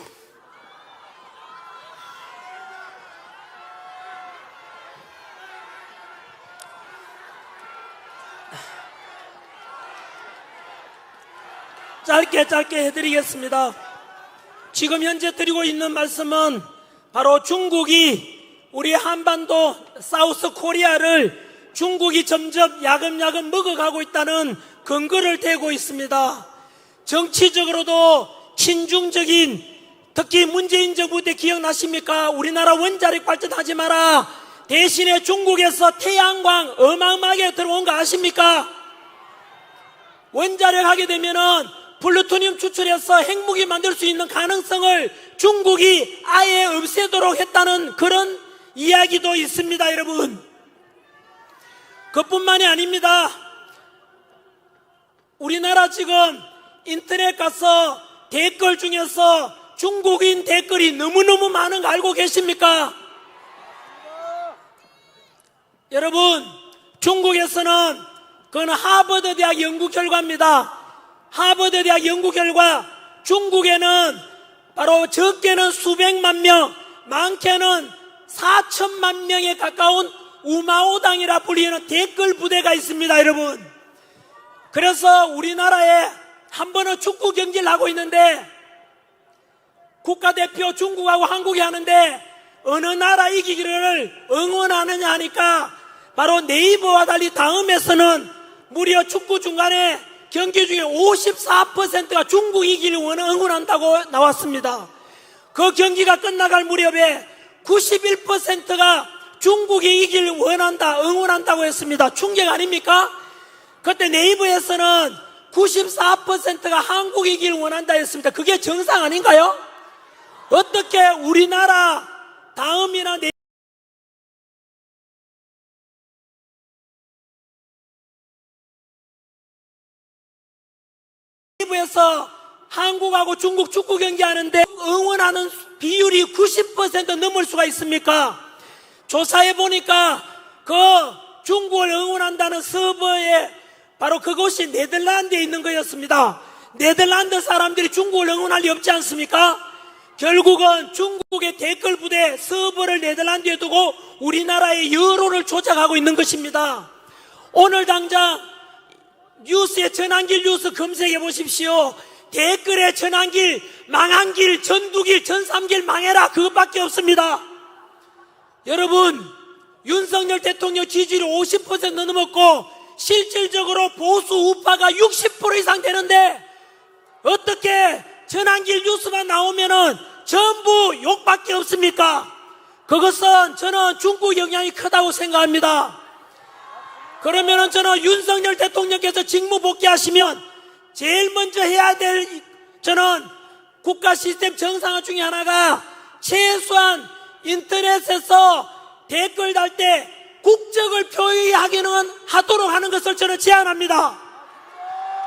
짧게 해드리겠습니다. 지금 현재 드리고 있는 말씀은 바로 중국이 우리 한반도 사우스 코리아를 중국이 점점 야금야금 먹어가고 있다는 근거를 대고 있습니다. 정치적으로도 친중적인, 특히 문재인 정부 때 기억나십니까? 우리나라 원자력 발전하지 마라, 대신에 중국에서 태양광 어마어마하게 들어온 거 아십니까? 원자력 하게 되면은 플루토늄 추출해서 핵무기 만들 수 있는 가능성을 중국이 아예 없애도록 했다는 그런 이야기도 있습니다, 여러분. 그뿐만이 아닙니다. 우리나라 지금 인터넷 가서 댓글 중에서 중국인 댓글이 너무너무 많은 거 알고 계십니까? 여러분, 중국에서는 그건 하버드 대학 연구 결과입니다. 하버드 대학 연구 결과, 중국에는 바로 적게는 수백만 명, 많게는 4천만 명에 가까운 우마오당이라 불리는 댓글 부대가 있습니다, 여러분. 그래서 우리나라에 한 번은 축구 경기를 하고 있는데 국가대표 중국하고 한국이 하는데 어느 나라 이기기를 응원하느냐 하니까 바로 네이버와 달리 다음에서는 무려 축구 중간에 경기 중에 54%가 중국 이기를 응원한다고 나왔습니다. 그 경기가 끝나갈 무렵에 91%가 중국이 이기를 응원한다고 했습니다. 충격 아닙니까? 그때 네이버에서는 94%가 한국 이기를 원한다 했습니다. 그게 정상 아닌가요? 어떻게 우리나라 다음이나 네이버에서 한국하고 중국 축구 경기 하는데 응원하는 비율이 90% 넘을 수가 있습니까? 조사해 보니까 그 중국을 응원한다는 서버에 바로 그곳이 네덜란드에 있는 거였습니다. 네덜란드 사람들이 중국을 응원할 리 없지 않습니까? 결국은 중국의 댓글 부대 서버를 네덜란드에 두고 우리나라의 여론을 조작하고 있는 것입니다. 오늘 당장 뉴스에 전환길 뉴스 검색해 보십시오. 댓글에 전환길, 망한길, 전두길, 전삼길 망해라, 그것밖에 없습니다. 여러분, 윤석열 대통령 지지율이 50% 넘었고 실질적으로 보수 우파가 60% 이상 되는데 어떻게 전환길 뉴스만 나오면은 전부 욕밖에 없습니까? 그것은 저는 중국 영향이 크다고 생각합니다. 그러면은 저는 윤석열 대통령께서 직무 복귀하시면 제일 먼저 해야 될 저는 국가 시스템 정상화 중에 하나가 최소한 인터넷에서 댓글 달 때 국적을 표기하기는 하도록 하는 것을 저는 제안합니다.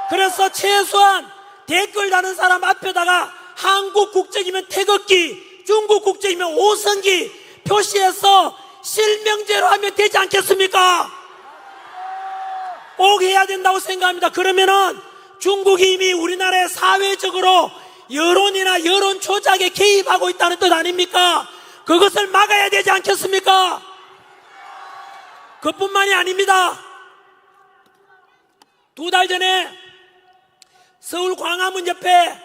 그래서 최소한 댓글 다는 사람 앞에다가 한국 국적이면 태극기, 중국 국적이면 오성기 표시해서 실명제로 하면 되지 않겠습니까? 꼭 해야 된다고 생각합니다. 그러면은 중국이 이미 우리나라의 사회적으로 여론이나 여론 조작에 개입하고 있다는 뜻 아닙니까? 그것을 막아야 되지 않겠습니까? 그뿐만이 아닙니다. 2달 전에 서울 광화문 옆에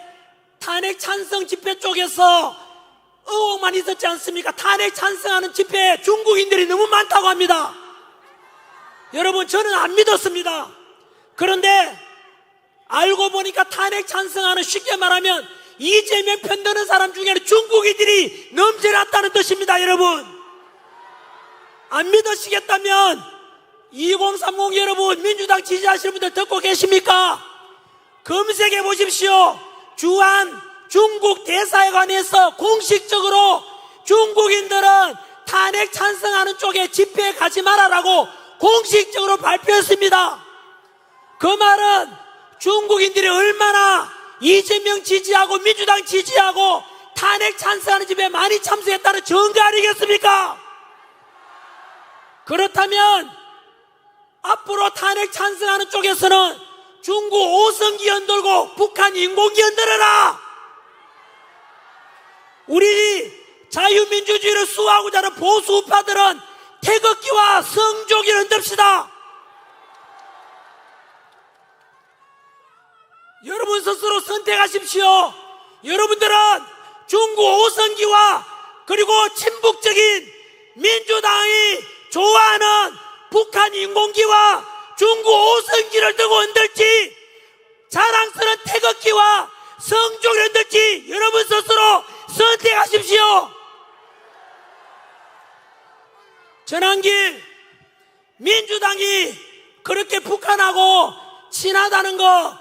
탄핵 찬성 집회 쪽에서 의혹만 있었지 않습니까? 탄핵 찬성하는 집회에 중국인들이 너무 많다고 합니다. 여러분, 저는 안 믿었습니다. 그런데 알고 보니까 탄핵 찬성하는, 쉽게 말하면 이재명 편드는 사람 중에는 중국인들이 넘쳐났다는 뜻입니다. 여러분, 안 믿으시겠다면 2030 여러분, 민주당 지지하시는 분들 듣고 계십니까? 검색해 보십시오. 주한 중국 대사관에서 공식적으로 중국인들은 탄핵 찬성하는 쪽에 집회에 가지 말아라고 공식적으로 발표했습니다. 그 말은 중국인들이 얼마나 이재명 지지하고 민주당 지지하고 탄핵 찬성하는 집회에 많이 참석했다는 증거 아니겠습니까? 그렇다면 앞으로 탄핵 찬성하는 쪽에서는 중국 5성기 흔들고 북한 인공기 흔들어라. 우리 자유민주주의를 수호하고자 하는 보수 우파들은 태극기와 성조기를 흔듭시다. 여러분 스스로 선택하십시오. 여러분들은 중국 5성기와 그리고 친북적인 민주당이 좋아하는 북한 인공기와 중국 5성기를 들고 흔들지, 자랑스러운 태극기와 성조기를 흔들지, 여러분 스스로 선택하십시오. 전환길 민주당이 그렇게 북한하고 친하다는 거,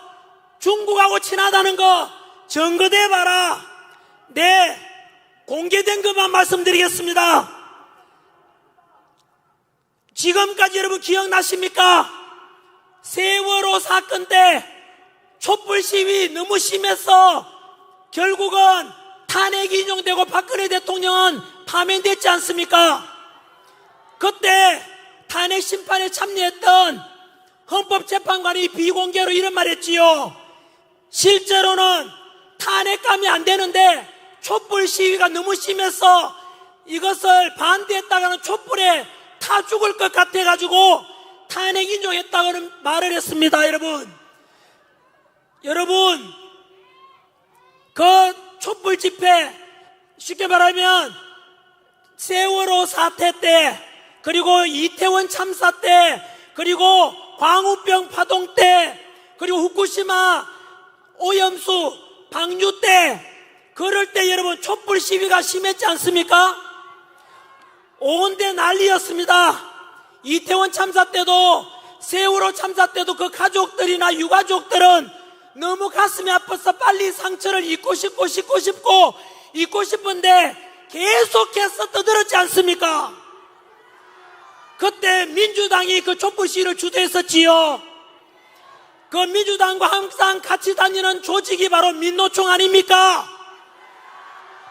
중국하고 친하다는 거 증거대봐라. 네, 공개된 것만 말씀드리겠습니다. 지금까지 여러분 기억나십니까? 세월호 사건 때 촛불 시위 너무 심해서 결국은 탄핵이 인용되고 박근혜 대통령은 파면됐지 않습니까? 그때 탄핵 심판에 참여했던 헌법재판관이 비공개로 이런 말 했지요. 실제로는 탄핵감이 안 되는데 촛불 시위가 너무 심해서 이것을 반대했다가는 촛불에 타 죽을 것 같아가지고 탄핵 인용했다고는 말을 했습니다. 여러분 그 촛불 집회, 쉽게 말하면 세월호 사태 때, 그리고 이태원 참사 때, 그리고 광우병 파동 때, 그리고 후쿠시마 오염수 방류 때, 그럴 때 여러분 촛불 시위가 심했지 않습니까? 온데 난리였습니다. 이태원 참사 때도, 세월호 참사 때도 그 가족들이나 유가족들은 너무 가슴이 아파서 빨리 상처를 잊고 싶은데 계속해서 떠들었지 않습니까? 그때 민주당이 그 촛불 시위를 주도했었지요. 그 민주당과 항상 같이 다니는 조직이 바로 민노총 아닙니까?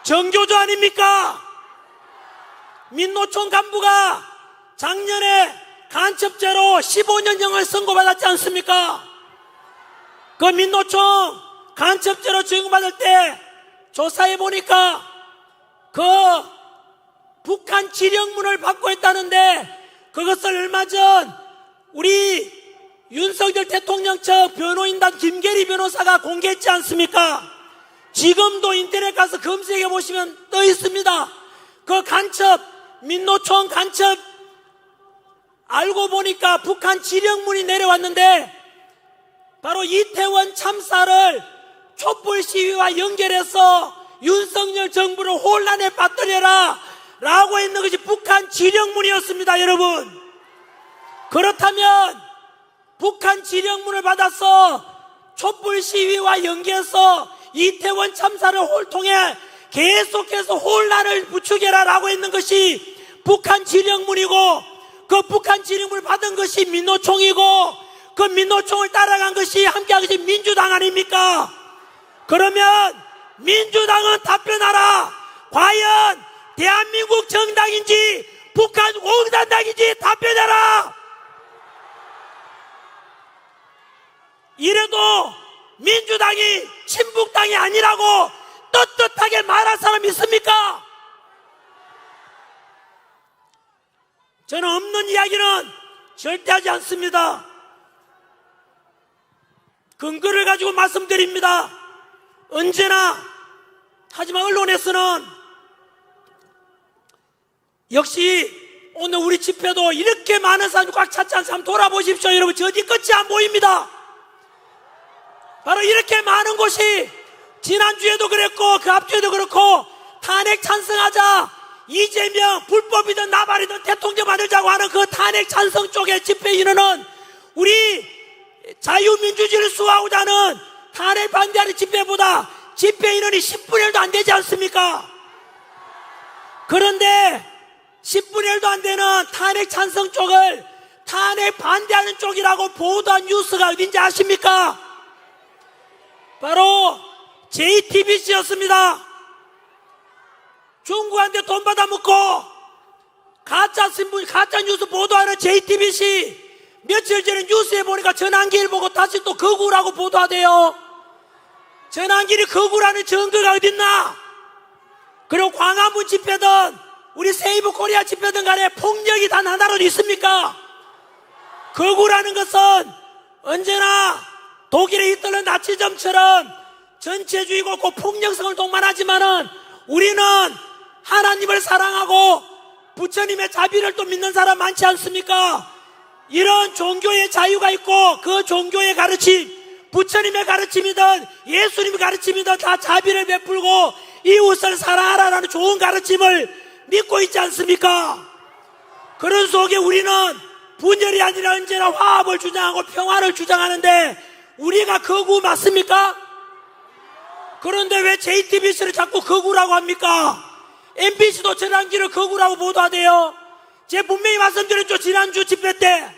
정교조 아닙니까? 민노총 간부가 작년에 간첩죄로 15년형을 선고받았지 않습니까? 그 민노총 간첩죄로 적용받을 때 조사해보니까 그 북한 지령문을 받고 있다는데, 그것을 얼마 전 우리 윤석열 대통령 측 변호인단 김계리 변호사가 공개했지 않습니까? 지금도 인터넷 가서 검색해 보시면 떠 있습니다. 그 간첩, 민노총 간첩, 알고 보니까 북한 지령문이 내려왔는데 바로 이태원 참사를 촛불 시위와 연결해서 윤석열 정부를 혼란에 빠뜨려라 라고 했는 것이 북한 지령문이었습니다. 여러분, 그렇다면 북한 지령문을 받아서 촛불 시위와 연계해서 이태원 참사를 통해 계속해서 혼란을 부추겨라 라고 했는 것이 북한 지령문이고, 그 북한 지령문을 받은 것이 민노총이고, 그 민노총을 따라간 것이 함께한 것이 민주당 아닙니까? 그러면 민주당은 답변하라. 과연 대한민국 정당인지 북한 공산당인지 답변하라. 이래도 민주당이 친북당이 아니라고 떳떳하게 말할 사람 있습니까? 저는 없는 이야기는 절대 하지 않습니다. 근거를 가지고 말씀드립니다. 언제나. 하지만 언론에서는 역시 오늘 우리 집회도 이렇게 많은 사람이 꽉 찼지 않습니까? 한번 돌아보십시오. 여러분, 저 뒤 끝이 안 보입니다. 바로 이렇게 많은 곳이 지난주에도 그랬고 그 앞주에도 그렇고 탄핵 찬성하자, 이재명 불법이든 나발이든 대통령 만들자고 하는 그 탄핵 찬성 쪽의 집회 인원은 우리 자유민주주의를 수호하고자 하는 탄핵 반대하는 집회보다 집회 인원이 10분의 1도 안 되지 않습니까? 그런데 10분의 1도 안 되는 탄핵 찬성 쪽을 탄핵 반대하는 쪽이라고 보도한 뉴스가 어딘지 아십니까? 바로 JTBC였습니다. 중국한테 돈 받아먹고 가짜 신문, 가짜 뉴스 보도하는 JTBC 며칠 전에 뉴스에 보니까 전환기를 보고 다시 또 거구라고 보도하대요. 전환기를 거구라는 증거가 어딨나? 그리고 광화문 집회든 우리 세이브 코리아 집회든 간에 폭력이 단 하나로 있습니까? 거구라는 것은 언제나 독일의 히틀러 나치즘처럼 전체주의고 그 폭력성을 동반하지만은 우리는 하나님을 사랑하고 부처님의 자비를 또 믿는 사람 많지 않습니까? 이런 종교의 자유가 있고 그 종교의 가르침, 부처님의 가르침이든 예수님의 가르침이든 다 자비를 베풀고 이웃을 사랑하라는 좋은 가르침을 믿고 있지 않습니까? 그런 속에 우리는 분열이 아니라 언제나 화합을 주장하고 평화를 주장하는데 우리가 거구 맞습니까? 그런데 왜 JTBC를 자꾸 거구라고 합니까? MBC도 전환기를 거구라고 보도하대요. 제가 분명히 말씀드렸죠. 지난주 집회 때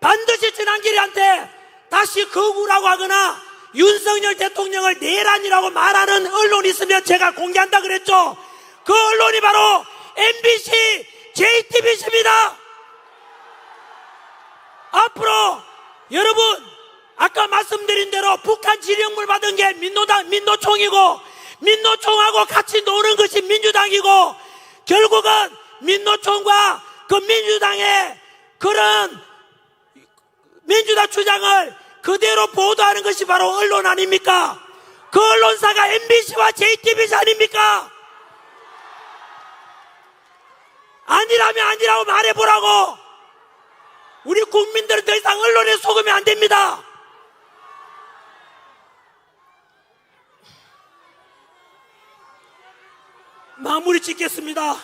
반드시 전환기한테 다시 거구라고 하거나 윤석열 대통령을 내란이라고 말하는 언론이 있으면 제가 공개한다 그랬죠. 그 언론이 바로 MBC, JTBC입니다. 앞으로 여러분 아까 말씀드린 대로 북한 지령물 받은 게 민노총이고 민노총하고 같이 노는 것이 민주당이고 결국은 민노총과 그 민주당의 그런 민주당 주장을 그대로 보도하는 것이 바로 언론 아닙니까? 그 언론사가 MBC와 JTBC 아닙니까? 아니라면 아니라고 말해보라고. 우리 국민들은 더 이상 언론에 속으면 안 됩니다. 마무리 짓겠습니다.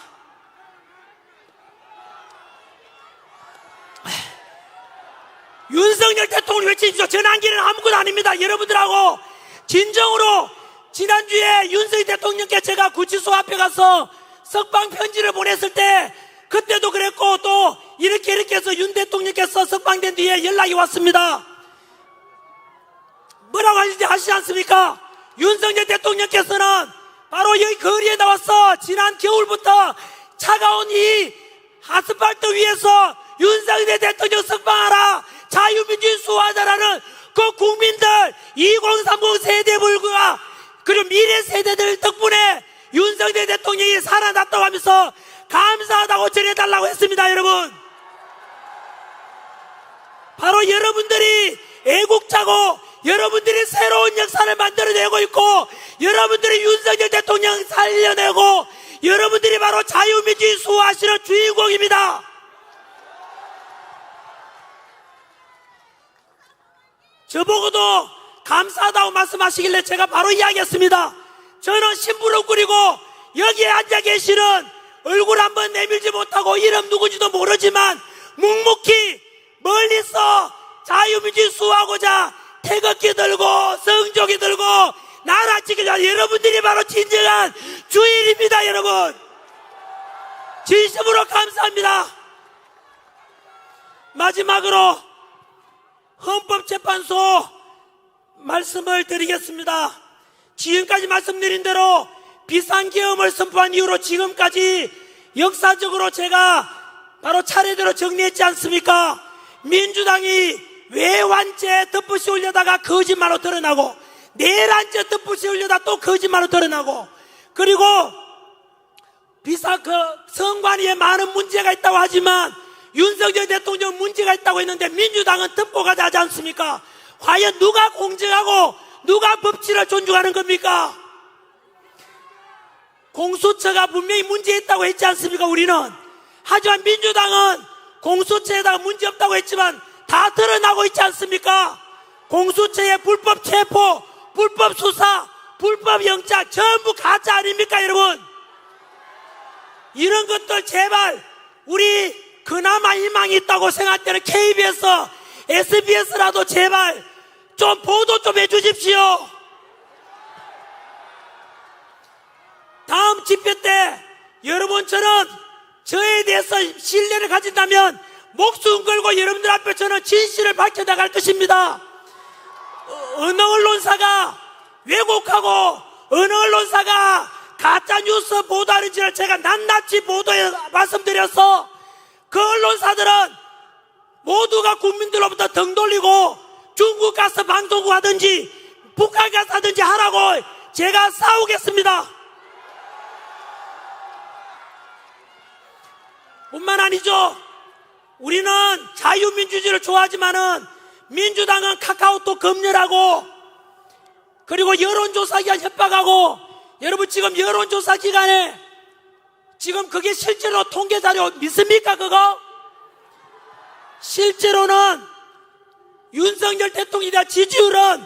윤석열 대통령 외치십시오. 전환기는 아무것도 아닙니다. 여러분들하고 진정으로 지난주에 윤석열 대통령께 제가 구치소 앞에 가서 석방 편지를 보냈을 때 그때도 그랬고 또 이렇게 해서 윤 대통령께서 석방된 뒤에 연락이 왔습니다. 뭐라고 하시지 않습니까? 윤석열 대통령께서는 바로 여기 거리에 나와서 지난 겨울부터 차가운 이 아스팔트 위에서 윤석열 대통령 석방하라, 자유민주주의 수호하자라는 그 국민들 2030 세대들과 그리고 미래 세대들 덕분에 윤석열 대통령이 살아났다고 하면서 감사하다고 전해달라고 했습니다. 여러분, 바로 여러분들이 애국자고 여러분들이 새로운 역사를 만들어내고 있고 여러분들이 윤석열 대통령 살려내고 여러분들이 바로 자유민주주의 수호하시는 주인공입니다. 저보고도 감사하다고 말씀하시길래 제가 바로 이야기했습니다. 저는 심부름꾼이고 여기에 앉아 계시는 얼굴 한번 내밀지 못하고 이름 누구지도 모르지만 묵묵히 멀리서 자유민주주의 수호하고자 태극기 들고 성조기 들고 나라 지키자 여러분들이 바로 진정한 주인입니다. 여러분, 진심으로 감사합니다. 마지막으로 헌법재판소 말씀을 드리겠습니다. 지금까지 말씀드린 대로 비상계엄을 선포한 이후로 지금까지 역사적으로 제가 바로 차례대로 정리했지 않습니까? 민주당이 외환죄 덮으시 올려다가 거짓말로 드러나고 내란죄 덮으시 올려다 또 거짓말로 드러나고 그리고 선관위에 많은 문제가 있다고 하지만 윤석열 대통령 문제가 있다고 했는데 민주당은 덮어가지 하지 않습니까? 과연 누가 공정하고 누가 법치를 존중하는 겁니까? 공수처가 분명히 문제 있다고 했지 않습니까? 우리는. 하지만 민주당은 공수처에다가 문제 없다고 했지만 다 드러나고 있지 않습니까? 공수처의 불법 체포, 불법 수사, 불법 영장 전부 가짜 아닙니까? 여러분, 이런 것들 제발 우리 그나마 희망이 있다고 생각되는 KBS, SBS라도 제발 좀 보도 좀 해주십시오. 다음 집회 때 여러분처럼 저에 대해서 신뢰를 가진다면 목숨 걸고 여러분들 앞에 저는 진실을 밝혀나갈 것입니다. 어느 언론사가 왜곡하고 어느 언론사가 가짜뉴스 보도하는지를 제가 낱낱이 말씀드려서 그 언론사들은 모두가 국민들로부터 등 돌리고 중국 가서 방송국 하든지 북한 가서 하든지 하라고 제가 싸우겠습니다. 뿐만 아니죠. 우리는 자유민주주의를 좋아하지만은 민주당은 카카오톡 검열하고 그리고 여론조사기관 협박하고 여러분 지금 여론조사기관에 지금 그게 실제로 통계자료 믿습니까 그거? 실제로는 윤석열 대통령에 대한 지지율은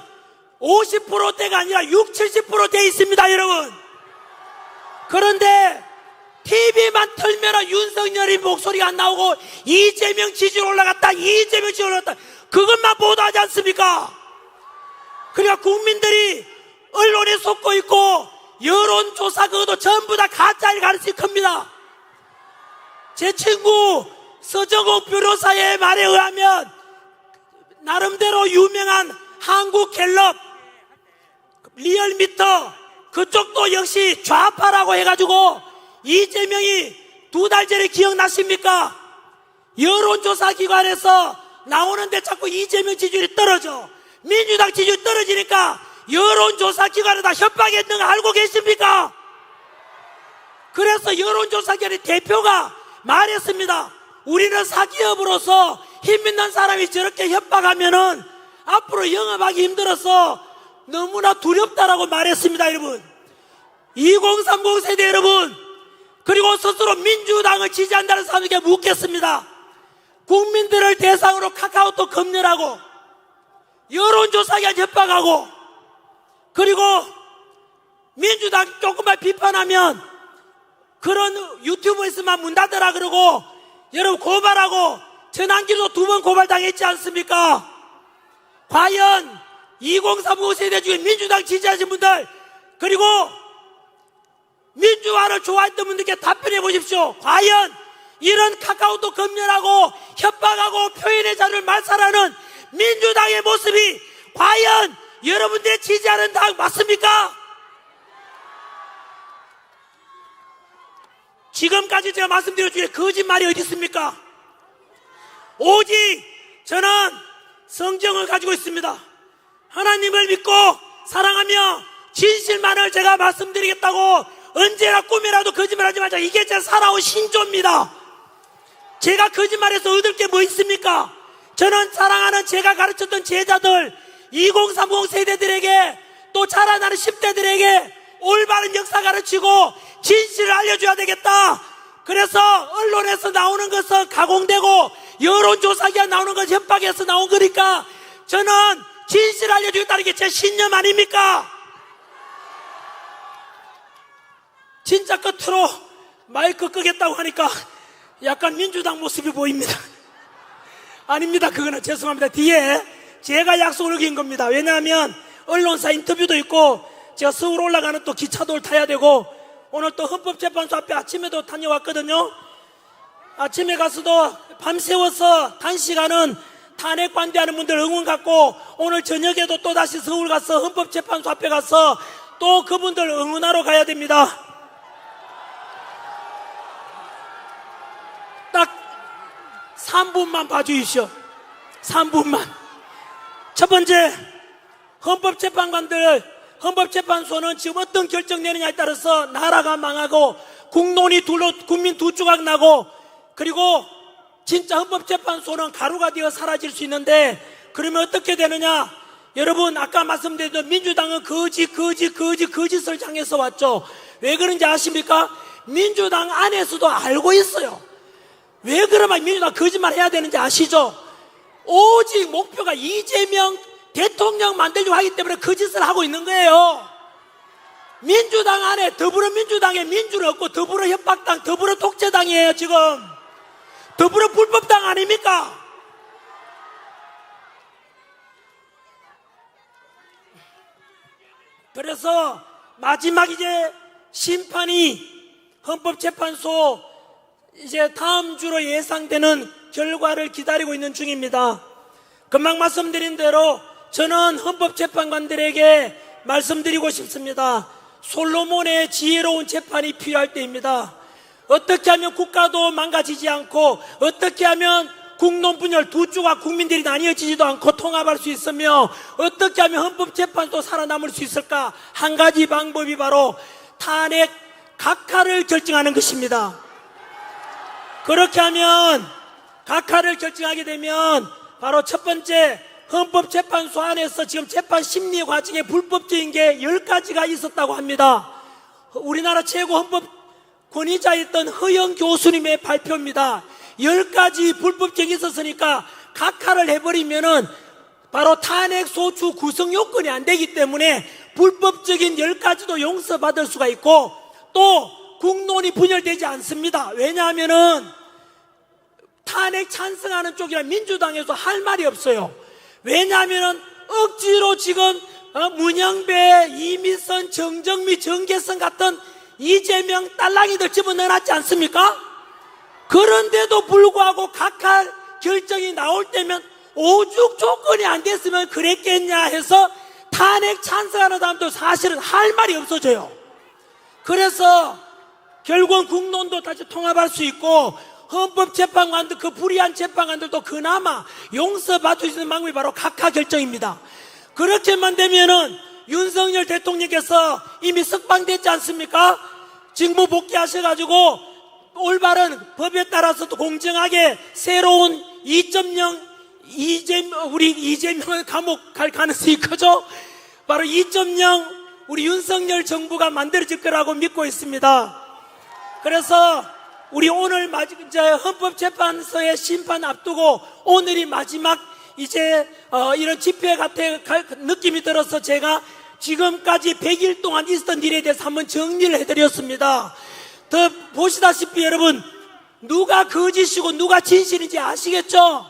50%대가 아니라 60, 70%돼 있습니다 여러분. 그런데 TV만 틀면 윤석열이 목소리가 안 나오고 이재명 지지율 올라갔다 이재명 지지율 올라갔다 그것만 보도하지 않습니까? 그러니까 국민들이 언론에 속고 있고 여론조사 그것도 전부 다 가짜일 가능성이 큽니다. 제 친구 서정욱 변호사의 말에 의하면 나름대로 유명한 한국갤럽 리얼미터 그쪽도 역시 좌파라고 해가지고 이재명이 2달 전에 기억나십니까? 여론조사 기관에서 나오는데 자꾸 이재명 지지율이 떨어져 민주당 지지율이 떨어지니까 여론조사 기관에 다 협박했는 거 알고 계십니까? 그래서 여론조사 기관의 대표가 말했습니다. 우리는 사기업으로서 힘 있는 사람이 저렇게 협박하면은 앞으로 영업하기 힘들어서 너무나 두렵다라고 말했습니다 여러분. 2030 세대 여러분, 그리고 스스로 민주당을 지지한다는 사람에게 묻겠습니다. 국민들을 대상으로 카카오톡 검열하고 여론조사기관 협박하고 그리고 민주당 조금만 비판하면 그런 유튜브에서만 문 닫으라 그러고 여러분 고발하고 전환기도 2번 고발당했지 않습니까? 과연 2030 세대 중에 민주당 지지하신 분들 그리고 민주화를 좋아했던 분들께 답변해 보십시오. 과연 이런 카카오톡 검열하고 협박하고 표현의 자유를 말살하는 민주당의 모습이 과연 여러분들이 지지하는 당 맞습니까? 지금까지 제가 말씀드린 중에 거짓말이 어디 있습니까? 오직 저는 성경을 가지고 있습니다. 하나님을 믿고 사랑하며 진실만을 제가 말씀드리겠다고 언제나 꿈이라도 거짓말하지 말자. 이게 제 살아온 신조입니다. 제가 거짓말해서 얻을 게 뭐 있습니까? 저는 사랑하는 제가 가르쳤던 제자들 2030 세대들에게 또 자라나는 10대들에게 올바른 역사 가르치고 진실을 알려줘야 되겠다. 그래서 언론에서 나오는 것은 가공되고 여론조사기가 나오는 것 협박에서 나온 거니까 저는 진실을 알려주겠다는 게 제 신념 아닙니까? 진짜 끝으로 마이크 끄겠다고 하니까 약간 민주당 모습이 보입니다. 아닙니다. 그거는 죄송합니다. 뒤에 제가 약속을 어긴 겁니다. 왜냐하면 언론사 인터뷰도 있고 제가 서울 올라가는 또 기차도 타야 되고 오늘 또 헌법재판소 앞에 아침에도 다녀왔거든요. 아침에 가서도 밤새워서 단시간은 탄핵 반대하는 분들 응원 갖고 오늘 저녁에도 또다시 서울 가서 헌법재판소 앞에 가서 또 그분들 응원하러 가야 됩니다. 딱 3분만 봐주십시오. 3분만. 첫 번째, 헌법재판소는 지금 어떤 결정 내느냐에 따라서 나라가 망하고 국론이 국민 두 조각 나고 그리고 진짜 헌법재판소는 가루가 되어 사라질 수 있는데 그러면 어떻게 되느냐? 여러분 아까 말씀드린 민주당은 거짓을 향해서 왔죠. 왜 그런지 아십니까? 민주당 안에서도 알고 있어요. 왜 그러면 민주당 거짓말 해야 되는지 아시죠? 오직 목표가 이재명 대통령 만들려고 하기 때문에 거짓을 하고 있는 거예요. 민주당 안에 더불어민주당에 민주는 없고 더불어 협박당, 더불어 독재당이에요 지금. 더불어 불법당 아닙니까? 그래서 마지막 이제 심판이 헌법재판소 이제 다음 주로 예상되는 결과를 기다리고 있는 중입니다. 금방 말씀드린 대로 저는 헌법재판관들에게 말씀드리고 싶습니다. 솔로몬의 지혜로운 재판이 필요할 때입니다. 어떻게 하면 국가도 망가지지 않고 어떻게 하면 국론 분열 두 주가 국민들이 나뉘어지지도 않고 통합할 수 있으며 어떻게 하면 헌법재판도 살아남을 수 있을까? 한 가지 방법이 바로 탄핵 각하를 결정하는 것입니다. 그렇게 하면 각하를 결정하게 되면 바로 첫 번째 헌법재판소 안에서 지금 재판 심리 과정에 불법적인 게 10가지가 있었다고 합니다. 우리나라 최고 헌법 권위자였던 허영 교수님의 발표입니다. 10가지 불법적이 있었으니까 각하를 해버리면은 바로 탄핵 소추 구성 요건이 안 되기 때문에 불법적인 10가지도 용서받을 수가 있고 또 국론이 분열되지 않습니다. 왜냐하면은 탄핵 찬성하는 쪽이나 민주당에서 할 말이 없어요. 왜냐하면은 억지로 지금 문영배, 이미선, 정정미, 정계선 같은 이재명 딸랑이들 집어넣어놨지 않습니까? 그런데도 불구하고 각하 결정이 나올 때면 오죽 조건이 안 됐으면 그랬겠냐 해서 탄핵 찬성하는 사람도 사실은 할 말이 없어져요. 그래서 결국은 국론도 다시 통합할 수 있고 헌법재판관들 그 불의한 재판관들도 그나마 용서받을 수 있는 방법이 바로 각하 결정입니다. 그렇게만 되면은 윤석열 대통령께서 이미 석방됐지 않습니까? 직무 복귀하셔가지고 올바른 법에 따라서도 공정하게 새로운 2.0 우리 이재명을 감옥 갈 가능성이 크죠? 바로 2.0 우리 윤석열 정부가 만들어질 거라고 믿고 있습니다. 그래서 우리 오늘 이제 헌법재판소의 심판 앞두고 오늘이 마지막 이제 이런 집회 같은 느낌이 들어서 제가 지금까지 100일 동안 있었던 일에 대해서 한번 정리를 해드렸습니다. 더 보시다시피 여러분 누가 거짓이고 누가 진실인지 아시겠죠?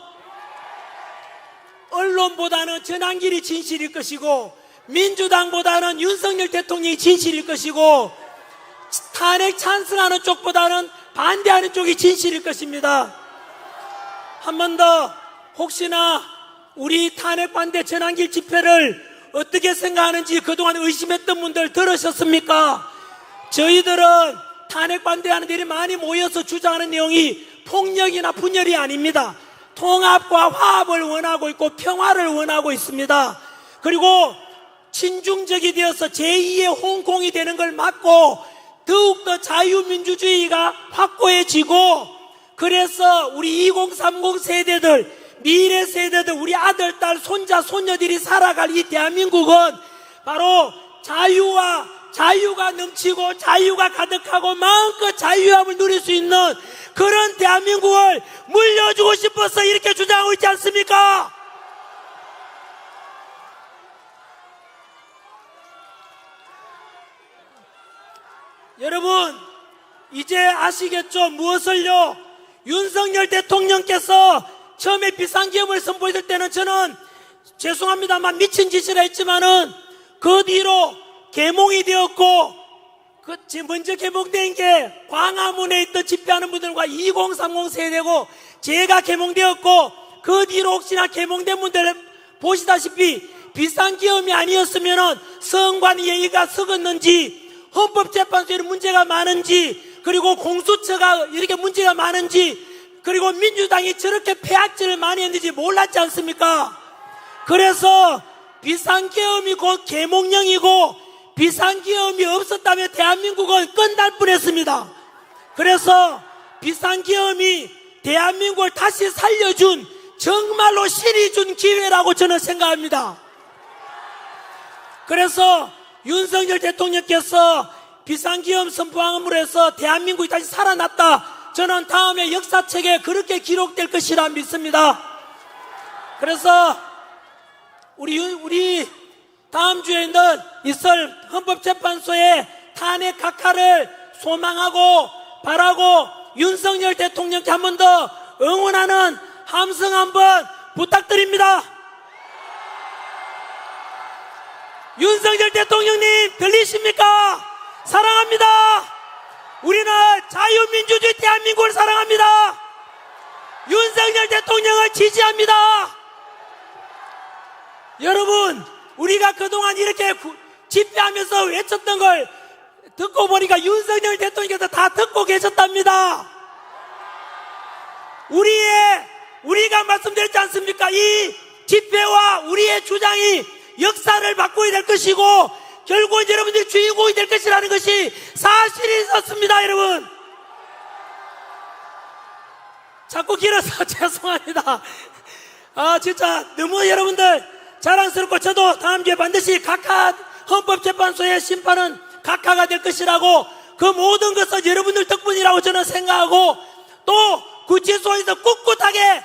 언론보다는 전한길이 진실일 것이고 민주당보다는 윤석열 대통령이 진실일 것이고 탄핵 찬성하는 쪽보다는 반대하는 쪽이 진실일 것입니다. 한 번 더 혹시나 우리 탄핵 반대 전한길 집회를 어떻게 생각하는지 그동안 의심했던 분들 들으셨습니까? 저희들은 탄핵 반대하는 일이 많이 모여서 주장하는 내용이 폭력이나 분열이 아닙니다. 통합과 화합을 원하고 있고 평화를 원하고 있습니다. 그리고 친중적이 되어서 제2의 홍콩이 되는 걸 막고 더욱더 자유민주주의가 확고해지고 그래서 우리 2030 세대들 미래 세대들 우리 아들, 딸, 손자, 손녀들이 살아갈 이 대한민국은 바로 자유가 넘치고 자유가 가득하고 마음껏 자유함을 누릴 수 있는 그런 대한민국을 물려주고 싶어서 이렇게 주장하고 있지 않습니까? 여러분 이제 아시겠죠? 무엇을요? 윤석열 대통령께서 처음에 비상계엄을 선포했을 때는 저는 죄송합니다만 미친 짓이라 했지만은 그 뒤로 계몽이 되었고 먼저 개몽된 게 광화문에 있던 집회하는 분들과 2030 세대고 제가 개몽되었고 그 뒤로 혹시나 개몽된 분들 보시다시피 비상계엄이 아니었으면은 성관 예의가 썩었는지 헌법재판소에 문제가 많은지 그리고 공수처가 이렇게 문제가 많은지 그리고 민주당이 저렇게 폐악질을 많이 했는지 몰랐지 않습니까? 그래서 비상계엄이 곧 계몽령이고 비상계엄이 없었다면 대한민국은 끝날 뻔했습니다. 그래서 비상계엄이 대한민국을 다시 살려준 정말로 신이 준 기회라고 저는 생각합니다. 그래서 윤석열 대통령께서 비상계엄 선포함으로 해서 대한민국이 다시 살아났다. 저는 다음에 역사책에 그렇게 기록될 것이라 믿습니다. 그래서 우리 다음 주에는 있을 헌법재판소의 탄핵 각하를 소망하고 바라고 윤석열 대통령께 한 번 더 응원하는 함성 한번 부탁드립니다. 윤석열 대통령님 들리십니까? 사랑합니다. 우리는 자유민주주의 대한민국을 사랑합니다. 윤석열 대통령을 지지합니다. 여러분 우리가 그동안 이렇게 집회하면서 외쳤던 걸 듣고 보니까 윤석열 대통령께서 다 듣고 계셨답니다. 우리가 말씀드렸지 않습니까? 이 집회와 우리의 주장이 역사를 바꾸게 될 것이고 결국은 여러분들이 주인공이 될 것이라는 것이 사실이 있었습니다. 여러분, 자꾸 길어서 죄송합니다. 진짜 너무 여러분들 자랑스럽고, 저도 다음 주에 반드시 각하 헌법재판소의 심판은 각하가 될 것이라고, 그 모든 것은 여러분들 덕분이라고 저는 생각하고, 또 구치소에서 꿋꿋하게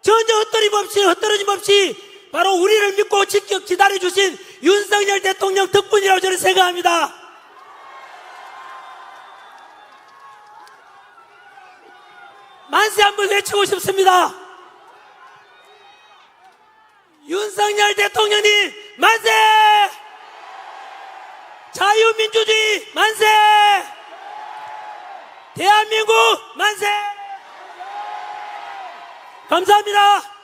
전혀 흩어짐 없이 바로 우리를 믿고 기다려주신 윤석열 대통령 덕분이라고 저는 생각합니다. 만세 한번 외치고 싶습니다. 윤석열 대통령님 만세! 자유민주주의 만세! 대한민국 만세! 감사합니다.